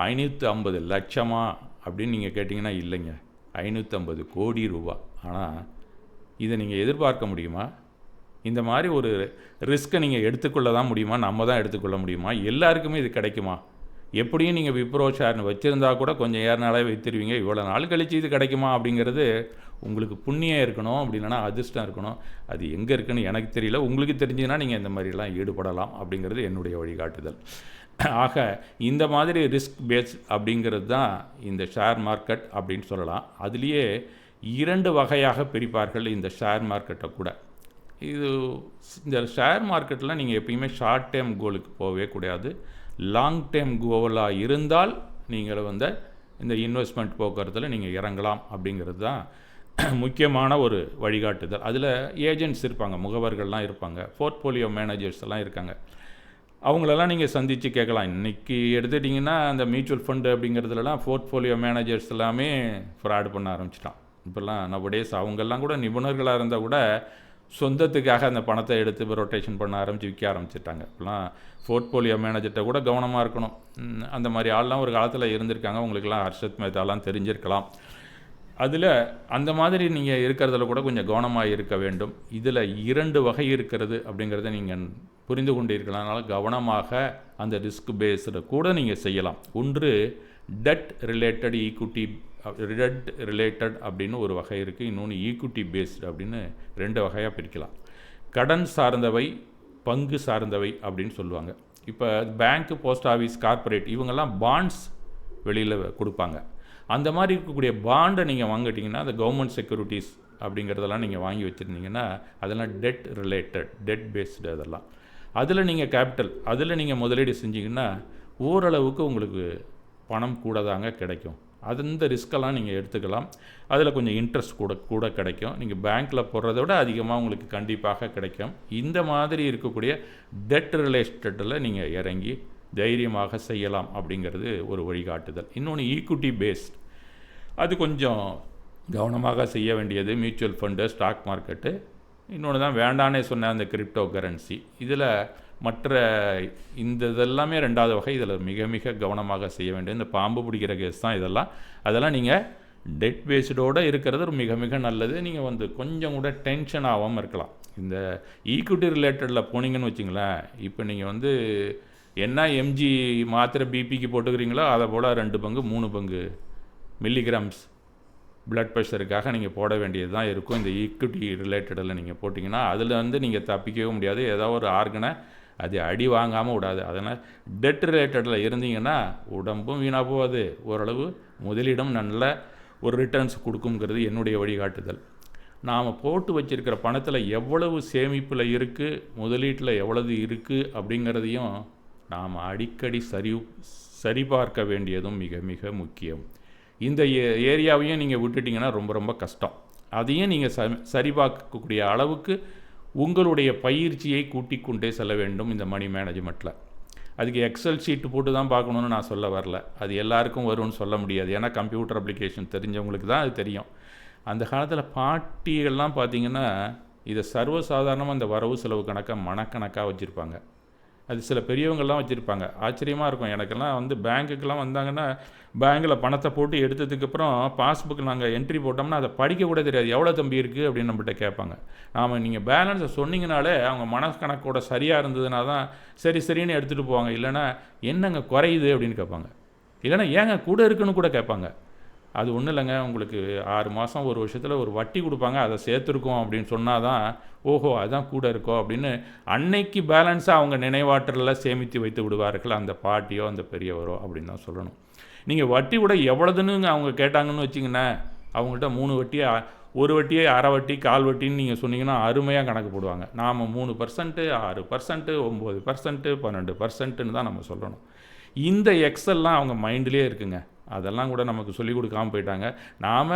550 லட்சமா அப்படின்னு நீங்கள் கேட்டிங்கன்னா, இல்லைங்க, 550 கோடி ரூபா. ஆனால் இதை நீங்கள் எதிர்பார்க்க முடியுமா? இந்த மாதிரி ஒரு ரிஸ்க்கை நீங்கள் எடுத்துக்கொள்ள தான் முடியுமா? நம்ம தான் எடுத்துக்கொள்ள முடியுமா? எல்லாருக்குமே இது கிடைக்குமா? எப்படியும் நீங்கள் விப்ரோ ஷேர்னு வச்சுருந்தா கூட கொஞ்சம் ஏறினாலே வைத்திருவீங்க. இவ்வளோ நாள் கழித்து இது கிடைக்குமா அப்படிங்கிறது உங்களுக்கு புண்ணியம் இருக்கணும், அப்படி இல்லைனா அதிர்ஷ்டம் இருக்கணும். அது எங்கே இருக்குன்னு எனக்கு தெரியல. உங்களுக்கு தெரிஞ்சுன்னா நீங்கள் இந்த மாதிரிலாம் ஈடுபடலாம் அப்படிங்கிறது என்னுடைய வழிகாட்டுதல். ஆக இந்த மாதிரி ரிஸ்க் பேஸ் அப்படிங்கிறது தான் இந்த ஷேர் மார்க்கெட் அப்படின்னு சொல்லலாம். அதுலேயே 2 வகையாக பிரிப்பார்கள் இந்த ஷேர் மார்க்கெட்டை கூட. இந்த ஷேர் மார்க்கெட்டில் நீங்கள் எப்பயுமே ஷார்ட் டேர்ம் கோலுக்கு போகவே கூடாது. லாங் டேர்ம் கோலாக இருந்தால் நீங்கள் இந்த இன்வெஸ்ட்மெண்ட் போக்குறதுல நீங்கள் இறங்கலாம் அப்படிங்கிறது தான் முக்கியமான ஒரு வழிகாட்டுதல். அதில் ஏஜென்ட்ஸ் இருப்பாங்க, முகவர்கள்லாம் இருப்பாங்க, போர்ட்ஃபோலியோ மேனேஜர்ஸ் எல்லாம் இருக்காங்க. அவங்களெல்லாம் நீங்கள் சந்தித்து கேட்கலாம். இன்றைக்கி எடுத்துட்டிங்கன்னா அந்த மியூச்சுவல் ஃபண்டு அப்படிங்கிறதுலலாம் போர்ட்ஃபோலியோ மேனேஜர்ஸ் எல்லாமே ஃப்ராட் பண்ண ஆரம்பிச்சிட்டான். இப்போல்லாம் நவடேஸ் அவங்கெல்லாம் கூட நிபுணர்களாக இருந்தால் கூட சொந்தத்துக்காக அந்த பணத்தை எடுத்து ரொட்டேஷன் பண்ண ஆரம்பித்து விற்க ஆரம்பிச்சிட்டாங்க. இப்போலாம் போர்ட்ஃபோலியோ மேனேஜர்கிட்ட கூட கவனமாக இருக்கணும். அந்த மாதிரி ஆள்லாம் ஒரு காலத்தில் இருந்திருக்காங்க. உங்களுக்கெல்லாம் ஹர்ஷத் மேத்தாலாம் தெரிஞ்சிருக்கலாம். அதில் அந்த மாதிரி நீங்கள் இருக்கிறதுல கூட கொஞ்சம் கவனமாக இருக்க வேண்டும். இதில் 2 வகை இருக்கிறது அப்படிங்கிறத நீங்கள் புரிந்து கொண்டு இருக்கலாம். அதனால் கவனமாக அந்த ரிஸ்க் பேஸ்டு கூட நீங்கள் செய்யலாம். ஒன்று debt related equity, debt related அப்படின்னு ஒரு வகை இருக்குது. இன்னொன்று ஈக்விட்டி பேஸ்டு அப்படின்னு 2 வகையாக பிரிக்கலாம். கடன் சார்ந்தவை, பங்கு சார்ந்தவை அப்படின்னு சொல்லுவாங்க. இப்போ பேங்க்கு, போஸ்ட் ஆஃபீஸ், கார்ப்பரேட் இவங்கெல்லாம் பாண்ட்ஸ் வெளியில் கொடுப்பாங்க. அந்த மாதிரி இருக்கக்கூடிய பாண்டை நீங்கள் வாங்கிட்டிங்கன்னா, அந்த கவர்மெண்ட் செக்யூரிட்டிஸ் அப்படிங்கிறதெல்லாம் நீங்கள் வாங்கி வச்சுருந்தீங்கன்னா அதெல்லாம் டெட் ரிலேட்டட், டெட் பேஸ்டு. அதெல்லாம் அதில் நீங்கள் கேபிட்டல், அதில் நீங்கள் முதலீடு செஞ்சிங்கன்னா ஓரளவுக்கு உங்களுக்கு பணம் கூட தாங்க கிடைக்கும். அந்த ரிஸ்கெல்லாம் நீங்கள் எடுத்துக்கலாம். அதில் கொஞ்சம் இன்ட்ரெஸ்ட் கூட கிடைக்கும். நீங்கள் பேங்க்கில் போடுறத விட அதிகமாக உங்களுக்கு கண்டிப்பாக கிடைக்கும். இந்த மாதிரி இருக்கக்கூடிய டெட் ரிலேட்டடில் நீங்கள் இறங்கி தைரியமாக செய்யலாம் அப்படிங்கிறது ஒரு வழிகாட்டுதல். இன்னொன்று ஈக்விட்டி பேஸ்ட், அது கொஞ்சம் கவனமாக செய்ய வேண்டியது. மியூச்சுவல் ஃபண்டு, ஸ்டாக் மார்க்கெட்டு, இன்னொன்று தான் வேண்டானே சொன்ன அந்த கிரிப்டோ கரன்சி. இதில் மற்ற இந்த இதெல்லாமே 2வது வகை. இதில் மிக மிக கவனமாக செய்ய வேண்டியது இந்த பாம்பு பிடிக்கிற கேஸ் தான் இதெல்லாம். அதெல்லாம் நீங்கள் டெட் பேஸ்டோடு இருக்கிறது மிக மிக நல்லது. நீங்கள் கொஞ்சம் கூட டென்ஷன் ஆகாமல் இருக்கலாம். இந்த ஈக்விட்டி ரிலேட்டடில் போனீங்கன்னு வச்சிங்களேன், இப்போ நீங்கள் என்ன எம்ஜி மாத்திரை பிபிக்கு போட்டுக்கிறீங்களோ அதை போல் 2 பங்கு 3 பங்கு மில்லிகிராம்ஸ் பிளட் ப்ரெஷருக்காக நீங்கள் போட வேண்டியது தான் இருக்கும். இந்த ஈக்விட்டி ரிலேட்டடில் நீங்கள் போட்டிங்கன்னா அதில் நீங்கள் தப்பிக்கவே முடியாது. ஏதோ ஒரு ஆர்கனை அது அடி வாங்காமல் விடாது. அதனால் டெட் ரிலேட்டடில் இருந்தீங்கன்னா உடம்பும் வீணாக போகாது, ஓரளவு முதலிடம் நல்ல ஒரு ரிட்டர்ன்ஸ் கொடுக்குங்கிறது என்னுடைய வழிகாட்டுதல். நாம் போட்டு வச்சுருக்கிற பணத்தில் எவ்வளவு சேமிப்பில் இருக்குது, முதலீட்டில் எவ்வளவு இருக்குது அப்படிங்கிறதையும் நாம் அடிக்கடி சரிபார்க்க வேண்டியதும் மிக மிக முக்கியம். இந்த ஏரியாவையும் நீங்கள் விட்டுட்டிங்கன்னா ரொம்ப ரொம்ப கஷ்டம். அதையும் நீங்கள் சரிபார்க்கக்கூடிய அளவுக்கு உங்களுடைய பயிற்சியை கூட்டிக் கொண்டே செல்ல வேண்டும் இந்த மணி மேனேஜ்மெண்ட்டில். அதுக்கு எக்ஸல் ஷீட்டு போட்டு தான் பார்க்கணுன்னு நான் சொல்ல வரல. அது எல்லாருக்கும் வரும்னு சொல்ல முடியாது. ஏன்னா கம்ப்யூட்டர் அப்ளிகேஷன் தெரிஞ்சவங்களுக்கு தான் அது தெரியும். அந்த காலத்தில் பாட்டிகள்லாம் பார்த்திங்கன்னா இதை சர்வசாதாரணமாக இந்த வரவு செலவு கணக்காக மனக்கணக்காக வச்சுருப்பாங்க. அது சில பெரியவங்கள்லாம் வச்சுருப்பாங்க. ஆச்சரியமாக இருக்கும். எனக்கெல்லாம் பேங்க்குக்கெல்லாம் வந்தாங்கன்னா பேங்க்கில் பணத்தை போட்டு எடுத்ததுக்கப்புறம் பாஸ்புக் நாங்கள் என்ட்ரி போட்டோம்னா அதை படிக்கக்கூட தெரியாது. எவ்வளோ தம்பி இருக்குது அப்படின்னு நம்மகிட்ட கேட்பாங்க. நீங்கள் பேலன்ஸை சொன்னீங்கனாலே அவங்க மனக்கணக்கோட சரியாக இருந்ததுனா தான் சரின்னு எடுத்துகிட்டு போவாங்க. இல்லைனா என்னங்க குறையுது அப்படின்னு கேட்பாங்க. இல்லைனா ஏங்க கூட இருக்குன்னு கூட கேட்பாங்க. அது ஒன்றும் இல்லைங்க, உங்களுக்கு 6 மாதம் 1 வருஷத்தில் ஒரு வட்டி கொடுப்பாங்க, அதை சேர்த்துருக்கோம் அப்படின்னு சொன்னால் தான் ஓஹோ அதான் கூட இருக்கோ அப்படின்னு அன்னைக்கு பேலன்ஸாக அவங்க நினைவாற்றலில் சேமித்து வைத்து விடுவார்கள் அந்த பாட்டியோ அந்த பெரியவரோ அப்படின்னு தான் சொல்லணும். நீங்கள் வட்டி கூட எவ்வளோதுன்னு அவங்க கேட்டாங்கன்னு வச்சிங்கன்னா அவங்கள்ட்ட 3 வட்டி, 1 வட்டியே அரை வட்டி, கால் வட்டின்னு நீங்கள் சொன்னீங்கன்னா அருமையாக கணக்கு போடுவாங்க. நாம் 3%, 6%, 9%, 12%ன்னு தான் நம்ம சொல்லணும். இந்த எக்ஸல்லாம் அவங்க மைண்ட்லேயே இருக்குங்க. அதெல்லாம் கூட நமக்கு சொல்லிக் கொடுக்காமல் போயிட்டாங்க. நாம்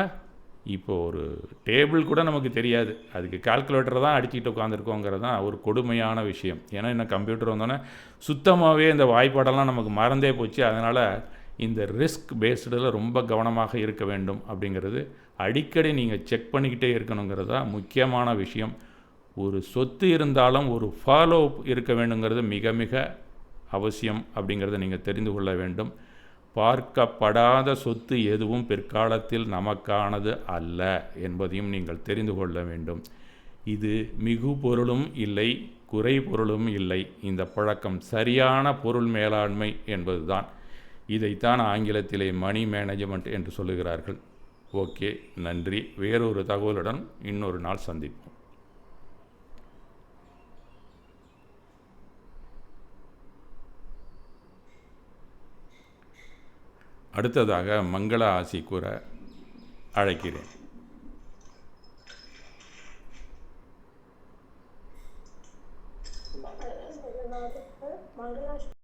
இப்போ ஒரு டேபிள் கூட நமக்கு தெரியாது, அதுக்கு கால்குலேட்டர் தான் அடிச்சுக்கிட்டு உட்காந்துருக்கோங்கிறது தான் ஒரு கொடுமையான விஷயம். ஏன்னா இன்னும் கம்ப்யூட்டர் வந்தோன்னே சுத்தமாகவே இந்த வாய்ப்பாடெல்லாம் நமக்கு மறந்தே போச்சு. அதனால் இந்த ரிஸ்க் பேஸ்டில் ரொம்ப கவனமாக இருக்க வேண்டும் அப்படிங்கிறது அடிக்கடி நீங்கள் செக் பண்ணிக்கிட்டே இருக்கணுங்கிறது தான் முக்கியமான விஷயம். ஒரு சொத்து இருந்தாலும் ஒரு ஃபாலோ இருக்க வேண்டுங்கிறது மிக மிக அவசியம் அப்படிங்கிறத நீங்கள் தெரிந்து கொள்ள வேண்டும். பார்க்கப்படாத சொத்து எதுவும் பிற்காலத்தில் நமக்கானது அல்ல என்பதையும் நீங்கள் தெரிந்து கொள்ள வேண்டும். இது மிகு பொருளும் இல்லை, குறை பொருளும் இல்லை. இந்த பழக்கம் சரியான பொருள் மேலாண்மை என்பதுதான். இதைத்தான் ஆங்கிலத்திலே மணி மேனேஜ்மெண்ட் என்று சொல்லுகிறார்கள். ஓகே, நன்றி. வேறொரு தகவலுடன் இன்னொரு நாள் சந்திப்போம். அடுத்ததாக மங்கள ஆசி கூற அழைக்கிறேன்.